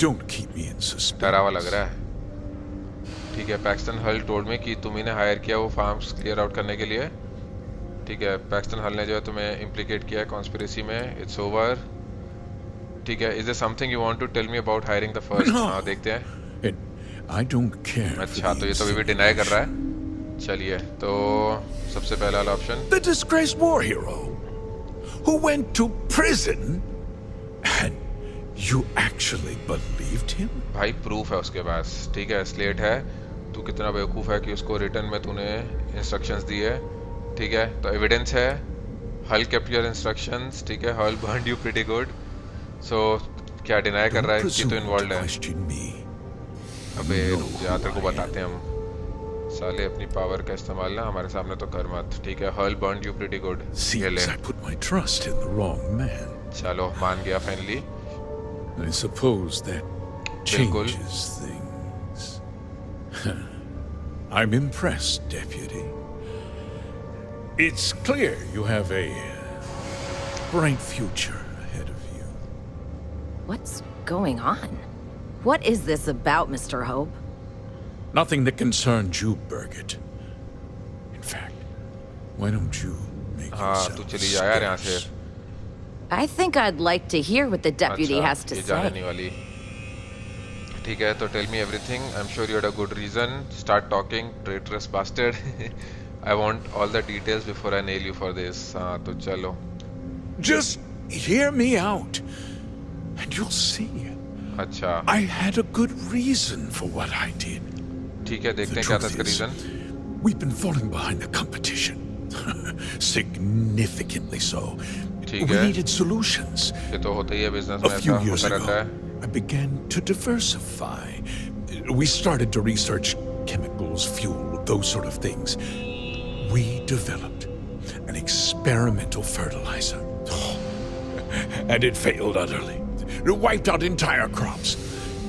don't keep me in suspense. डरावा लग रहा है। ठीक है पैक्सटन हल टोल्ड में कि तुम ही ने हायर किया वो फार्म्स क्लियर आउट करने के लिए। ठीक है पैक्सटन हल ने जो है तुम्हें इम्प्लिकेट किया है कॉन्स्पिरेसी में। It's over. ठीक है, is there something you want to tell me about hiring the first? हाँ देखते हैं। I don't care. अच्छा तो ये तो अभी भी डिनाई कर रहा है। चलिए तो सबसे पहला वाला option, The disgraced war hero who went to prison and you actually believed him? भाई प्रूफ है उसके पास। ठीक है स्लेट है, तू कितना बेवकूफ़ है कि उसको रिटर्न में तूने इंस्ट्रक्शंस दिए। ठीक है तो एविडेंस है, हल केप्ट योर इंस्ट्रक्शंस। ठीक है हल बर्न्ड यू प्रीटी गुड। सो क्या डिनाई कर रहा है कि तू इन्वॉल्व है? अबे रुक जा, तेरे को बताते हैं हम। साले अपनी पावर का इस्तेमाल ना हमारे सामने तो कर मत। ठीक है हल burned you pretty good. Seems I put my trust in the wrong man. चलो मान गया finally. I suppose that changes things. I'm impressed, Deputy. It's clear you have a bright future ahead of you. What's going on? What is this about, Mr. Hope? Nothing that concerns you, Birgit. In fact, why don't you make हाँ तू yourself चली जा यार यहाँ से scarce. I think I'd like to hear what the deputy अच्छा has to ये जाने say. नहीं वाली ठीक है तो tell me everything I'm sure you had a good reason start talking traitorous bastard I want all the details before I nail you for this हाँ तो चलो Just hear me out, and you'll see. अच्छा I had a good reason for what I did. ठीक है देखते हैं क्या था इसका reason We've been falling behind the competition. Significantly so. ठीक We है needed solutions. ये तो होता ही है बिजनेस A में few ऐसा years होता रहता ago, है I began to diversify. We started to research chemicals, fuel, those sort of things. We developed an experimental fertilizer. And it failed utterly. It wiped out entire crops.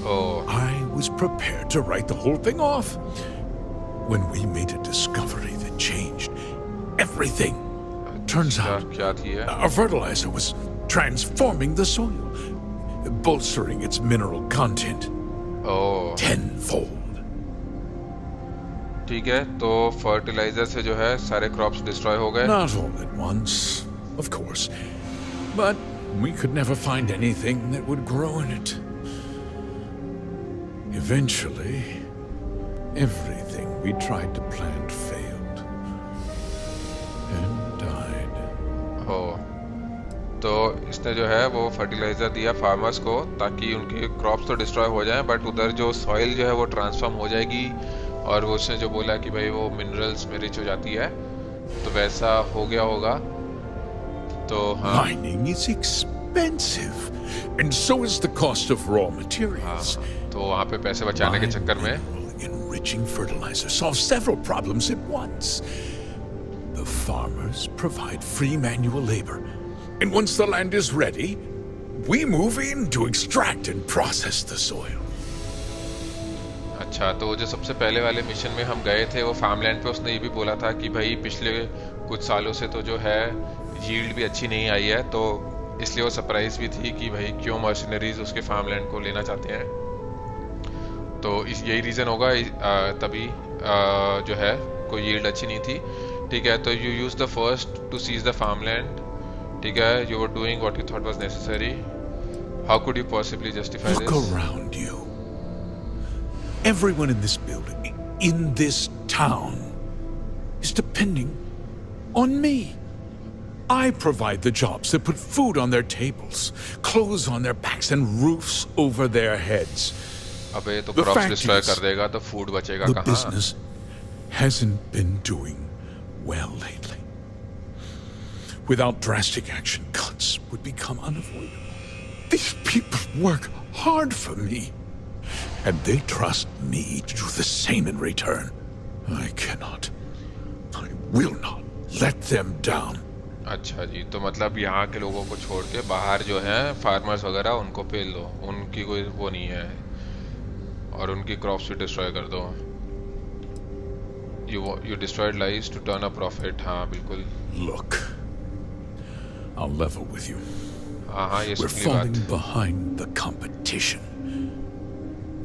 Oh. I was prepared to write the whole thing off when we made a discovery that changed everything. Turns out क्या थी है our fertilizer was transforming the soil, bolstering its mineral content oh tenfold. ठीक है तो fertiliser से जो है सारे क्रॉप्स डिस्ट्रॉय हो गए Not all at once, of course, but we could never find anything that would grow in it. Eventually, everything we tried to plant failed and died. हो तो इसने जो है वो फर्टिलाइजर दिया फार्मर्स को ताकि उनके क्रॉप्स तो डिस्ट्रॉय हो जाएं बट उधर जो सॉइल जो है वो ट्रांसफॉर्म हो जाएगी और वो उसने जो बोला कि भाई वो मिनरल्स में रिच हो जाती है तो वैसा हो गया होगा तो हाँ Mining is expensive, and so is the cost of raw materials. तो वहाँ पे पैसे बचाने के चक्कर में Enriching fertilizer solves several problems at once. The farmers provide free manual labor, and once the land is ready, we move in to extract and process the soil. अच्छा तो जो सबसे पहले वाले मिशन में हम गए थे वो फार्मलैंड पे उसने ये भी बोला था कि भाई पिछले कुछ सालों से तो जो है यील्ड भी अच्छी नहीं आई है तो इसलिए वो सरप्राइज भी थी कि भाई क्यों मर्सनरीज उसके फार्मलैंड को लेना चाहते हैं तो इस यही रीज़न होगा तभी जो है कोई यील्ड अच्छी नहीं थी ठीक है तो you use the first to seize the farmland ठीक है you were doing what you thought was necessary how could you possibly justify Look this around you. Everyone in this building, in this town, is depending on me. I provide the jobs that put food on their tables, clothes on their backs, and roofs over their heads. अबे तो The crops fact destroy is, कर देगा तो food बचेगा the कहाँ business hasn't been doing well lately. Without drastic action, cuts would become unavoidable. These people work hard for me, and they trust me to do the same in return. I will not let them down. अच्छा जी तो मतलब यहाँ के लोगों को छोड़ के बाहर जो है फार्मर्स वगैरह उनको पेल दो उनकी कोई वो नहीं है और उनकी क्रॉप्स भी डिस्ट्रॉय कर दो you destroyed lives to turn a profit हाँ बिल्कुल Look, I'll level with you. हाँ ये We're सुनली falling बात behind the competition.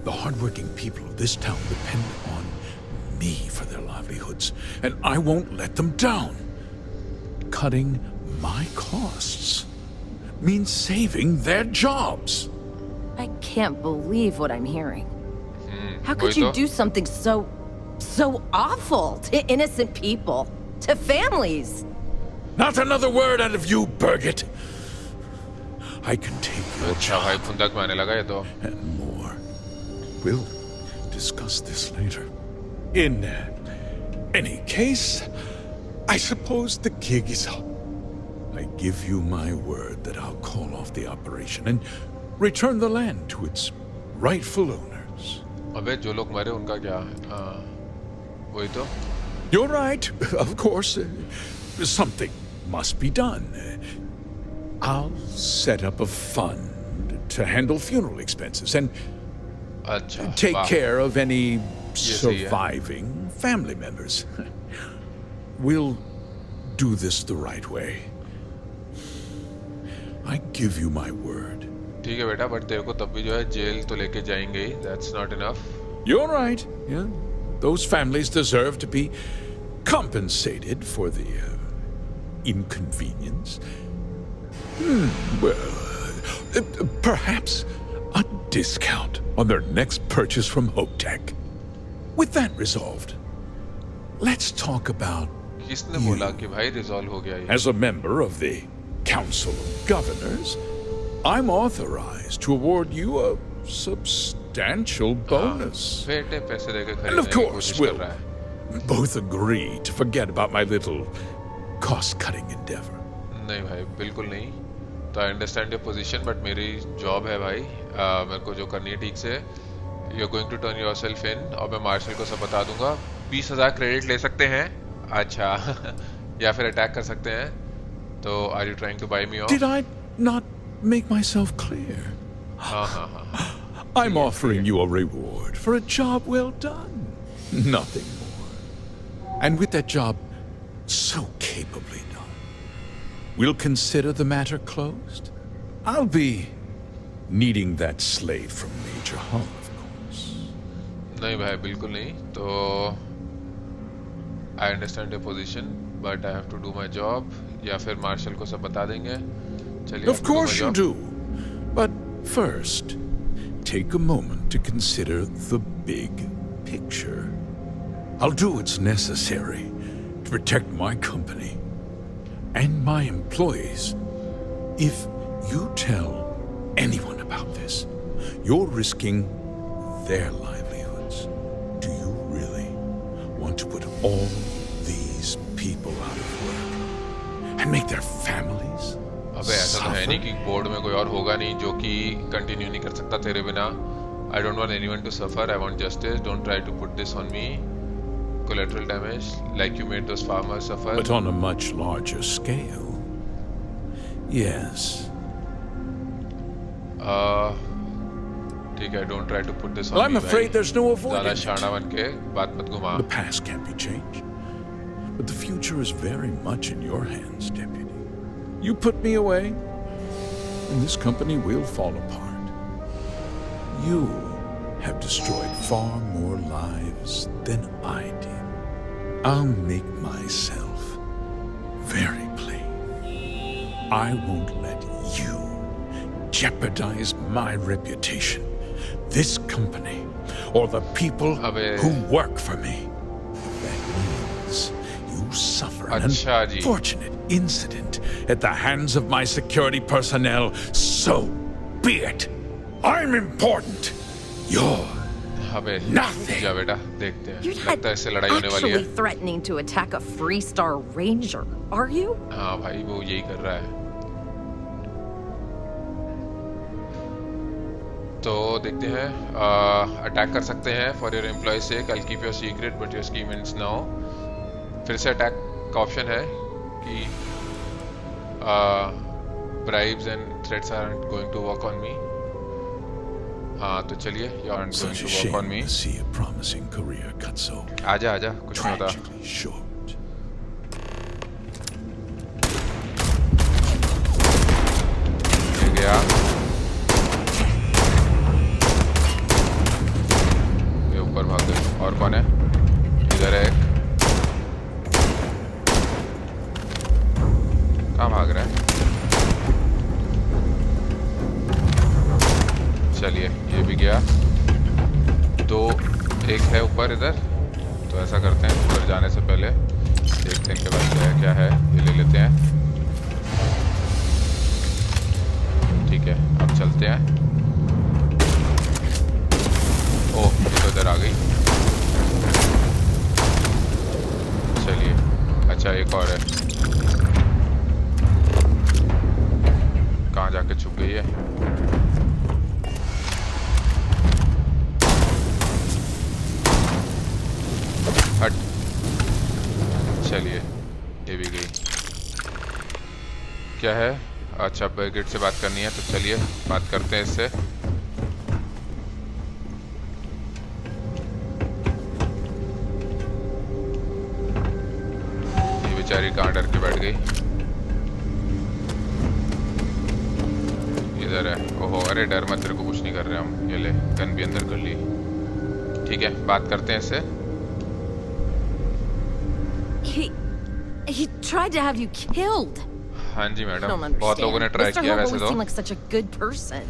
The hardworking people of this town depend on me for their livelihoods, and I won't let them down. Cutting my costs means saving their jobs. I can't believe what I'm hearing. How could you do something so awful to innocent people, to families? Not another word out of you, Birgit. I can take your अच्छा भाई खुंदक में आने लगा ये तो and more. We'll discuss this later. In any case, I suppose the gig is up. I give you my word that I'll call off the operation and return the land to its rightful owners. अबे जो लोग मरे उनका क्या वही तो You're right, of course. Something must be done. I'll set up a fund to handle funeral expenses and अच्छा take वाह care of any सही है। surviving family members. We'll do this the right way. I give you my word. ठीक है बेटा but तेरे को तब भी जो है जेल तो लेके जाएंगे ही that's not enough You're right. Yeah, those families deserve to be compensated for the inconvenience? Well, perhaps a discount on their next purchase from HopeTech. With that resolved, let's talk about किसने बोला कि भाई resolve हो गया ये? As a member of the Council of Governors, I'm authorized to award you a substantial bonus. बेटे पैसे देके And खरीदने of की course, कोशिश कर we'll रहा है। both agree to forget about my little cost-cutting endeavor. नहीं भाई बिल्कुल नहीं। तो I understand your position but मेरी जॉब है भाई, मेरे को जो करनी है ठीक से। You are going to turn yourself in और मैं मार्शल को सब बता दूंगा। 20,000 क्रेडिट ले सकते हैं, अच्छा या फिर अटैक कर सकते हैं। तो are you trying to buy me off? Did I not make myself clear? हाँ। I'm offering you a reward for a job well done. Nothing more. And with that job so capably done, we'll consider the matter closed. I'll be needing that slate from Major Hull, of course. नहीं भाई बिल्कुल नहीं। तो I understand your position but I have to do my job, या फिर martial को सब बता देंगे। चलिए Of course you do. But first, take a moment to consider the big picture. I'll do what's necessary to protect my company and my employees. If you tell anyone about this, you're risking their livelihoods. Do you really want to put all these people out of work and make their families अबे ऐसा तो है नहीं कि board में कोई और होगा नहीं जो कि कंटिन्यू नहीं कर सकता तेरे बिना। I don't want anyone to suffer. I want justice. Don't try to put this on me. Collateral damage, like you made those farmers suffer. But on a much larger scale. Yes. ठीक है, don't try to put this on Well, I'm me, afraid भाई। there's no avoiding ज़्यादा it. शाना बन के बात मत घुमा। The past can't be changed. But the future is very much in your hands, Deputy. You put me away, and this company will fall apart. You have destroyed far more lives than I did. I'll make myself very plain. I won't let you jeopardize my reputation, this company, or the people who work for me. That means you suffer an unfortunate incident at the hands of my security personnel. So be it. I'm important. You're nothing. जा बेटा, देखते हैं। You're लगता है इससे लड़ाई होने वाली है। actually threatening to attack a Freestar Ranger, are you? हाँ भाई वो यही कर रहा है। तो देखते हैं, अटैक कर सकते हैं for your employ sake. I will keep your secret but your scheme ends now. फिर से अटैक का ऑप्शन है कि bribes and threats aren't going to work on me. हाँ तो चलिए, you aren't going to work on me. To see a promising career cut so आजा कुछ नहीं होता। tragically short. ये गया, ये ऊपर भाग गए। और कौन है? इधर है एक। कहाँ भाग रहा है? चलिए ये भी गया। एक है ऊपर इधर। तो ऐसा करते हैं, ऊपर जाने से पहले देखते हैं के बाद क्या है। ये ले लेते हैं। ठीक है, अब चलते हैं। ओह ये तो इधर आ गई। चलिए, अच्छा एक और है। कहाँ जाके छुप गई है? हट। चलिए ये भी गई। क्या है? अच्छा ब्रिगेड से बात करनी है, तो चलिए बात करते हैं इससे। ये बेचारी कहाँ डर के बैठ गई। इधर है। ओहो अरे डर मत, तेरे को कुछ नहीं कर रहे हम। ये ले, गन भी अंदर कर ली। ठीक है, बात करते हैं इससे। He tried to have you killed. हाँ जी I don't मैडम, understand. बहुत लोगों ने ट्राई Mr. किया Hope वैसे always तो। seemed like such a good person.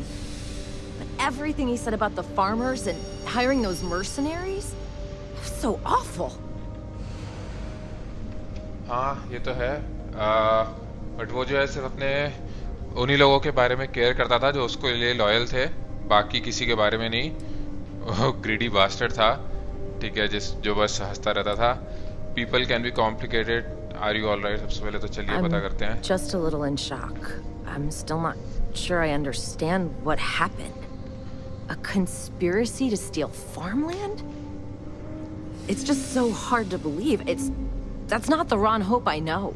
But everything he said about the farmers and hiring those mercenaries, was so awful. हाँ ये तो है, बट वो जो है सिर्फ अपने उन्हीं लोगों के बारे में केयर करता था जो उसको लिए लॉयल थे, बाकी किसी के बारे में नहीं। वो ग्रीडी बास्टर्ड था, ठीक है, जो बस हंसता रहता था। People can be complicated. Are you alright? सबसे पहले तो चलिए पता करते हैं। Just a little in shock. I'm still not sure I understand what happened. A conspiracy to steal farmland? It's just so hard to believe. That's not the Ron Hope I know.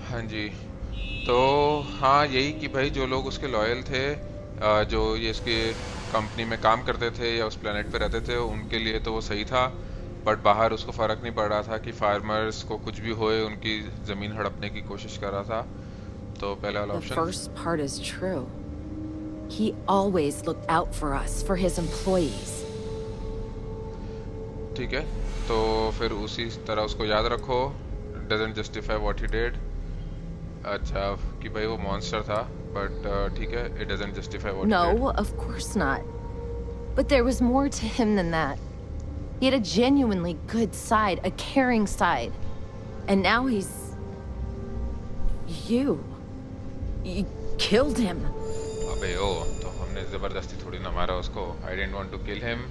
हाँ जी, तो हाँ यही कि भाई जो लोग उसके loyal थे, जो ये इसके कंपनी में काम करते थे या उस प्लेनेट पे रहते थे, उनके लिए तो वो सही था, बट बाहर उसको फर्क नहीं पड़ रहा था कि फार्मर्स को कुछ भी होए, उनकी जमीन हड़पने की कोशिश कर रहा था। तो पहला वाला option. The first part is true. He always looked out for us, for his employees. ठीक है, तो फिर उसी तरह उसको याद रखो। Doesn't justify what he did. अच्छा कि भाई वो मॉन्स्टर था, बट ठीक है, it doesn't justify what he did. No, of course not. But there was more to him than that. He had a genuinely good side, a caring side. And now he's... You killed him. अबे ओ, तो हमने जबरदस्ती थोड़ी ना मारा उसको। I didn't want to kill him.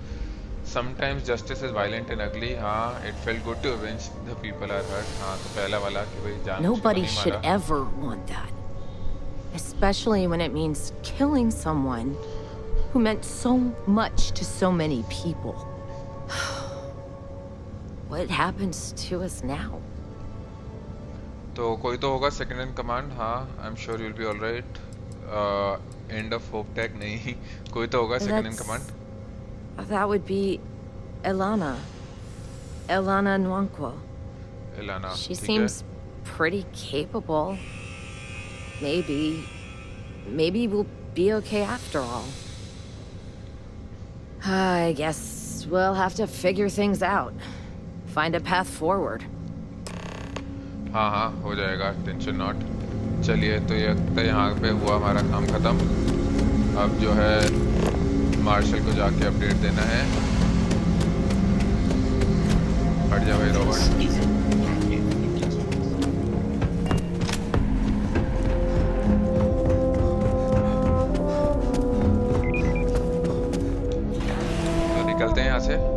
Sometimes justice is violent and ugly. हाँ, it felt good to avenge the people are hurt. हाँ, तो पहला वाला कि भाई जान Nobody should ever want that. Especially when it means killing someone who meant so much to so many people. What happens to us now? तो कोई तो होगा सेकंड इन कमांड। हाँ, I'm sure you'll be all right. End of hope tag नहीं, कोई तो होगा second in command. That would be Elana. Elana Nwankwo. Elana. She seems pretty capable. Maybe we'll be okay after all. I guess we'll have to figure things out. Find a path forward. हाँ हाँ हो जाएगा, tension not. चलिए, तो ये यहाँ पे हुआ हमारा काम खत्म। अब जो है मार्शल को जाके अपडेट देना है। हट जा भाई रॉबर्ट। तो निकलते हैं यहाँ से।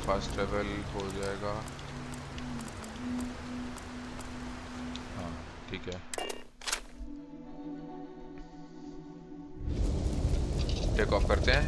फास्ट ट्रेवल हो जाएगा। हाँ ठीक है, टेक ऑफ करते हैं।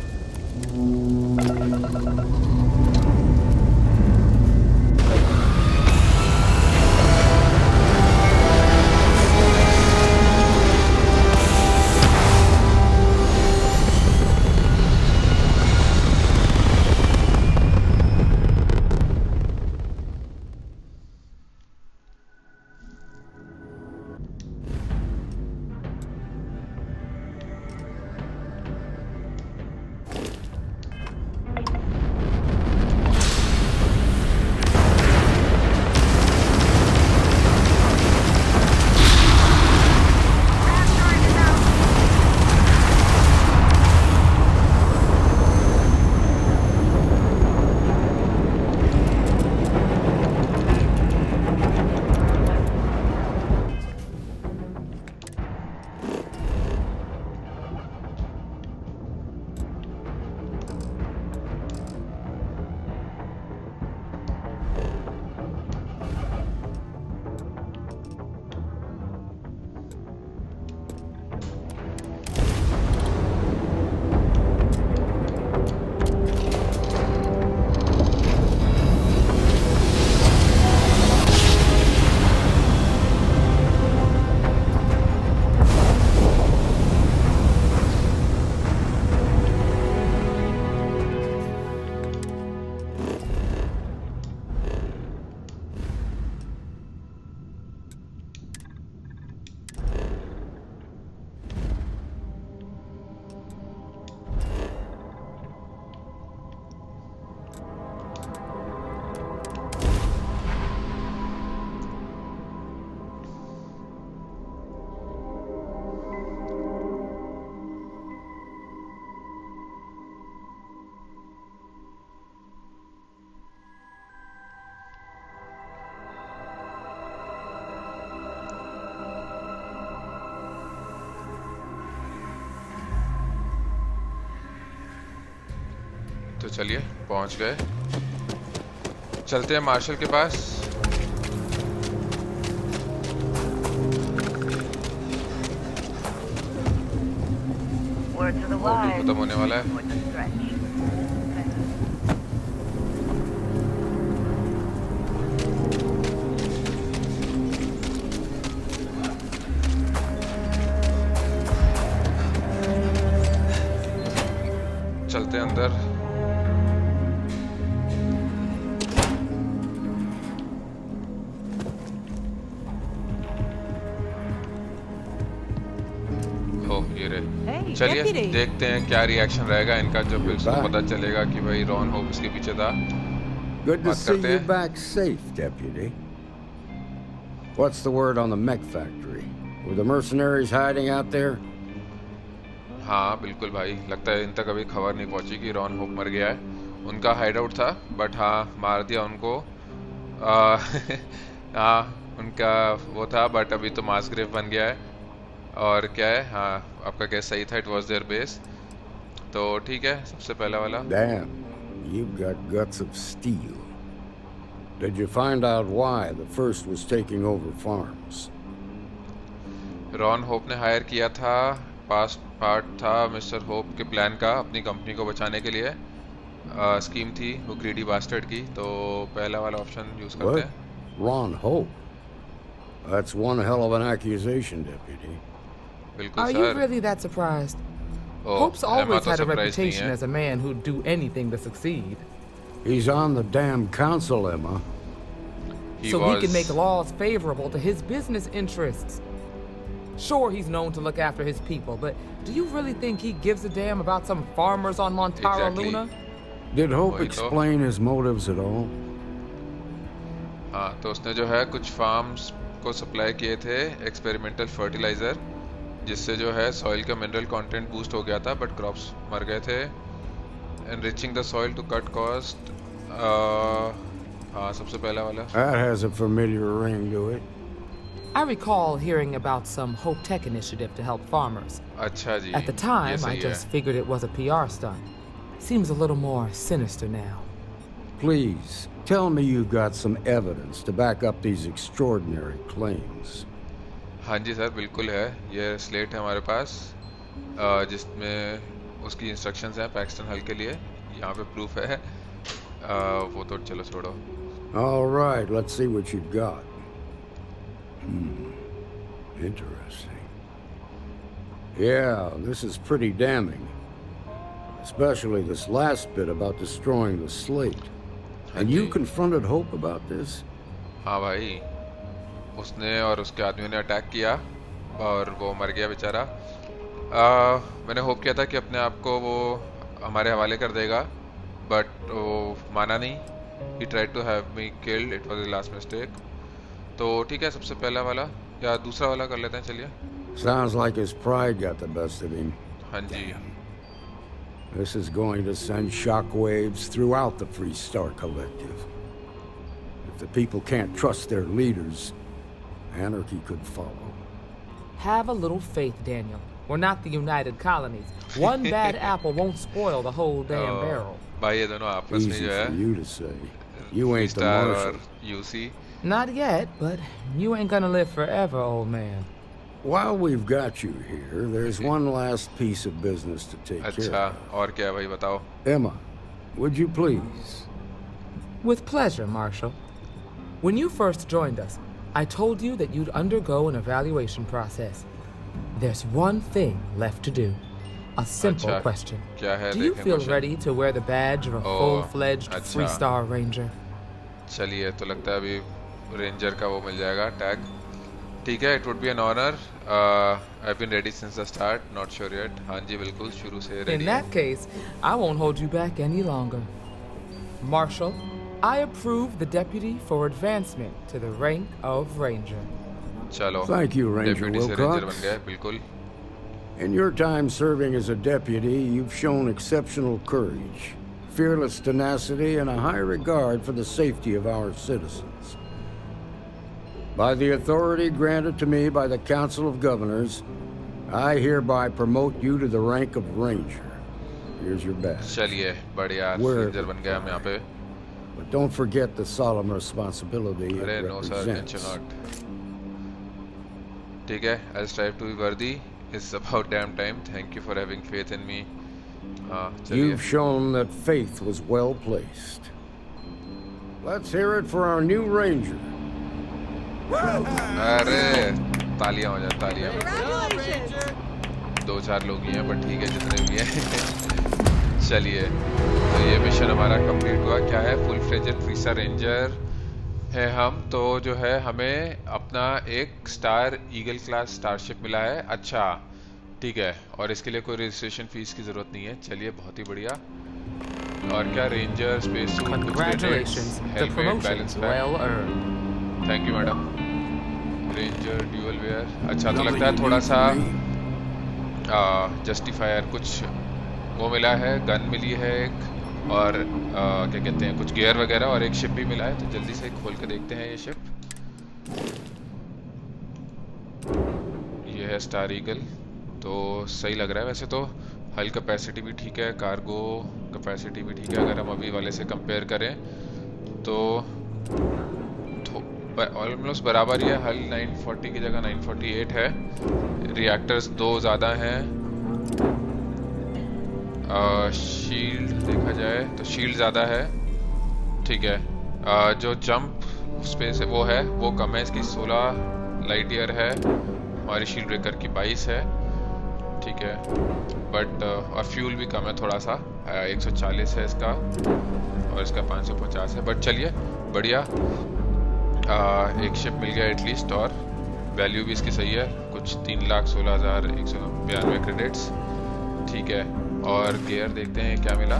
तो चलिए पहुंच गए, चलते हैं मार्शल के पास। मॉड्यूल खत्म होने वाला है। चलते हैं अंदर। ओह ये रहे। चलिए देखते हैं क्या रिएक्शन रहेगा इनका जब इसको पता चलेगा कि भाई रॉन होप इसके पीछे था। Good to see you back safe, Deputy. What's the word on the mech factory? Were the mercenaries hiding out there? हाँ बिल्कुल भाई, लगता है इन तक अभी खबर नहीं पहुंची कि रॉन होप मर गया है। उनका हाइड आउट था बट हाँ मार दिया उनको। हाँ उनका वो था बट अभी तो मास ग्रेव बन गया है। और क्या है, हाँ आपका गैस सही था, इट वाज देयर बेस। तो ठीक है, सबसे पहला वाला। Damn, you've got guts of steel. Did you find out why the first was taking over farms? Ron hope ने हायर किया था, पास्ट पार्ट था मिस्टर होप के प्लान का अपनी कंपनी को बचाने के लिए। स्कीम थी वो ग्रीडी बास्टर्ड की। तो पहला वाला ऑप्शन यूज करते हैं। Ron Hope? That's one hell of an accusation, Deputy. बिल्कुल Are sir. you really that surprised? Hope's always had a reputation as a man who'd do anything to succeed. He's on the damn council, Emma. So he can make laws favorable to his business interests. Sure, he's known to look after his people, but do you really think he gives a damn about some farmers on Montara Luna? Did Hope explain his motives at all? हाँ तो उसने जो है कुछ farms को supply किए थे experimental fertiliser, जिससे जो है सॉइल का मिनरल कंटेंट बूस्ट हो गया था बट क्रॉप्स मर गए थे। Enriching the soil to cut cost. हाँ सबसे पहला वाला। That has a familiar ring to it. I recall hearing about some Hope Tech initiative to help farmers. अच्छा जी। At the time, I just figured it was a PR stunt. Seems a little more sinister now. Please, tell me you've got some evidence to back up these extraordinary claims. हाँ जी sir बिल्कुल है, ये slate है हमारे पास जिसमें उसकी instructions हैं Paxton हल के लिए। यहाँ पे प्रूफ है। वो तो चलो छोड़ो। All right, let's see what you've got. Interesting. Yeah, this is pretty damning. Especially this last bit about destroying the slate. And you confronted Hope about this? हाँ भाई, उसने और उसके आदमियों ने अटैक किया और वो मर गया बेचारा। मैंने होप किया था कि अपने आप को वो हमारे हवाले कर देगा बट वो माना नहीं। He tried to have me killed. It was the last mistake. तो ठीक है, सबसे पहला वाला या दूसरा वाला कर लेते हैं। चलिए। Sounds like his pride got the best of him. हाँ जी। This is going to send shockwaves throughout the Free Star Collective. If the people can't trust their leaders, anarchy could follow. Have a little faith, Daniel. We're not the United Colonies. One bad apple won't spoil the whole damn barrel. भाई ये दोनों आपस में जो है। Easy for you to say. You ain't the marshal. UC. Not yet, but you ain't gonna live forever, old man. While we've got you here, there's one last piece of business to take care अच्छा, of. और क्या भाई बताओ? Emma, would you please? With pleasure, Marshal. When you first joined us, I told you that you'd undergo an evaluation process. There's one thing left to do. A simple अच्छा, question. क्या है? Do you देखें feel question. ready to wear the badge of a full-fledged अच्छा। three-star ranger? चलिए, तो लगता है अभी रेंजर का वो मिल जाएगा टैग। ठीक है, it would be an honor. I've been ready since the start. Not sure yet. हाँ जी बिल्कुल शुरू से ready। In that case, I won't hold you back any longer. Marshal, I approve the deputy for advancement to the rank of ranger. चलो। Thank you, Ranger Deputy से Wilcox. ranger बन गए, बिल्कुल। In your time serving as a deputy, you've shown exceptional courage, fearless tenacity, and a high regard for the safety of our citizens. By the authority granted to me by the Council of Governors, I hereby promote you to the rank of Ranger. Here's your badge. चलिए बढ़िया ranger बन गया हम यहाँ पे. But don't forget the solemn responsibility it अरे no sir, represents. mention not. ठीक है, I'll strive to be worthy. It's about damn time. Thank you for having faith in me. You've shown that faith was well placed. Let's hear it for our new ranger. अरे तालियां हो जाए तालियां. 2-4 लोग ही हैं, पर ठीक है जितने भी हैं. चलिए, तो ये मिशन हमारा कंप्लीट हुआ. क्या है? फुल फ्लेजेड फ्रीसा रेंजर है हम. तो जो है हमें अपना एक स्टार ईगल क्लास स्टारशिप मिला है. अच्छा ठीक है, और इसके लिए कोई रजिस्ट्रेशन फीस की जरूरत नहीं है. चलिए बहुत ही बढ़िया. और क्या ranger space suit, Congratulations, the promotion's well earned. Thank you madam. Ranger dual wear. अच्छा तो लगता है थोड़ा सा जस्टिफायर कुछ वो मिला है. गन मिली है एक, और क्या कहते हैं कुछ गियर वगैरह, और एक शिप भी मिला है. तो जल्दी से खोल के देखते हैं ये शिप. ये है स्टार ईगल. तो सही लग रहा है वैसे तो. हल कैपेसिटी भी ठीक है, कार्गो कैपेसिटी भी ठीक है. अगर हम अभी वाले से कंपेयर करें तो ऑलमोस्ट बराबर ही है. हल 940 की जगह 948 है. रिएक्टर्स 2 ज़्यादा हैं. शील्ड देखा जाए तो शील्ड ज़्यादा है. ठीक है. जो जंप स्पेस है वो कम है. इसकी 16 लाइट ईयर है. हमारी शील्ड ब्रेकर की 22 है. ठीक है. बट और फ्यूल भी कम है थोड़ा सा. 140 है इसका, और इसका 550 है. बट चलिए बढ़िया. एक शिप मिल गया एटलीस्ट, और वैल्यू भी इसकी सही है. कुछ 3,16,192 क्रेडिट्स. ठीक है. और गियर देखते हैं क्या मिला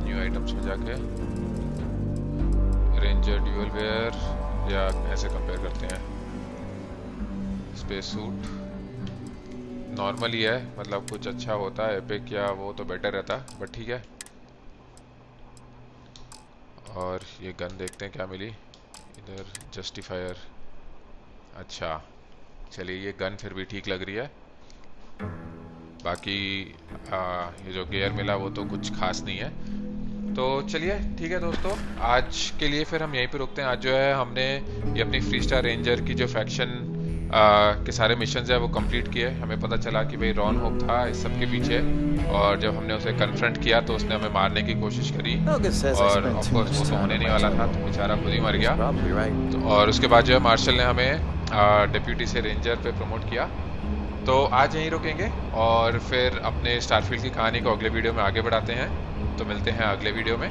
न्यू आइटम्स में जाके. रेंजर ड्यूअल वेयर, या ऐसे कंपेयर करते हैं. स्पेस सूट नॉर्मल ही है, मतलब कुछ अच्छा होता है एपिक या वो तो बेटर रहता, बट ठीक है. और ये गन देखते हैं क्या मिली इधर. जस्टिफायर. अच्छा चलिए, ये गन फिर भी ठीक लग रही है. बाकी ये जो गियर मिला वो तो कुछ खास नहीं है. तो चलिए ठीक है दोस्तों, आज के लिए फिर हम यहीं पे रुकते हैं. आज जो है हमने ये अपनी फ्री स्टार रेंजर की जो फैक्शन के सारे मिशंस है वो कंप्लीट किए. हमें पता चला कि भाई रॉन होप था इस सब के पीछे, और जब हमने उसे कन्फ्रंट किया तो उसने हमें मारने की कोशिश करी, और ऑफकोर्स वो तो होने नहीं वाला था, तो बेचारा खुद ही मर गया. तो और उसके बाद जो है मार्शल ने हमें डिप्यूटी से रेंजर पे प्रमोट किया. तो आज यहीं रुकेंगे, और फिर अपने स्टारफील्ड की कहानी को अगले वीडियो में आगे बढ़ाते हैं. तो मिलते हैं अगले वीडियो में.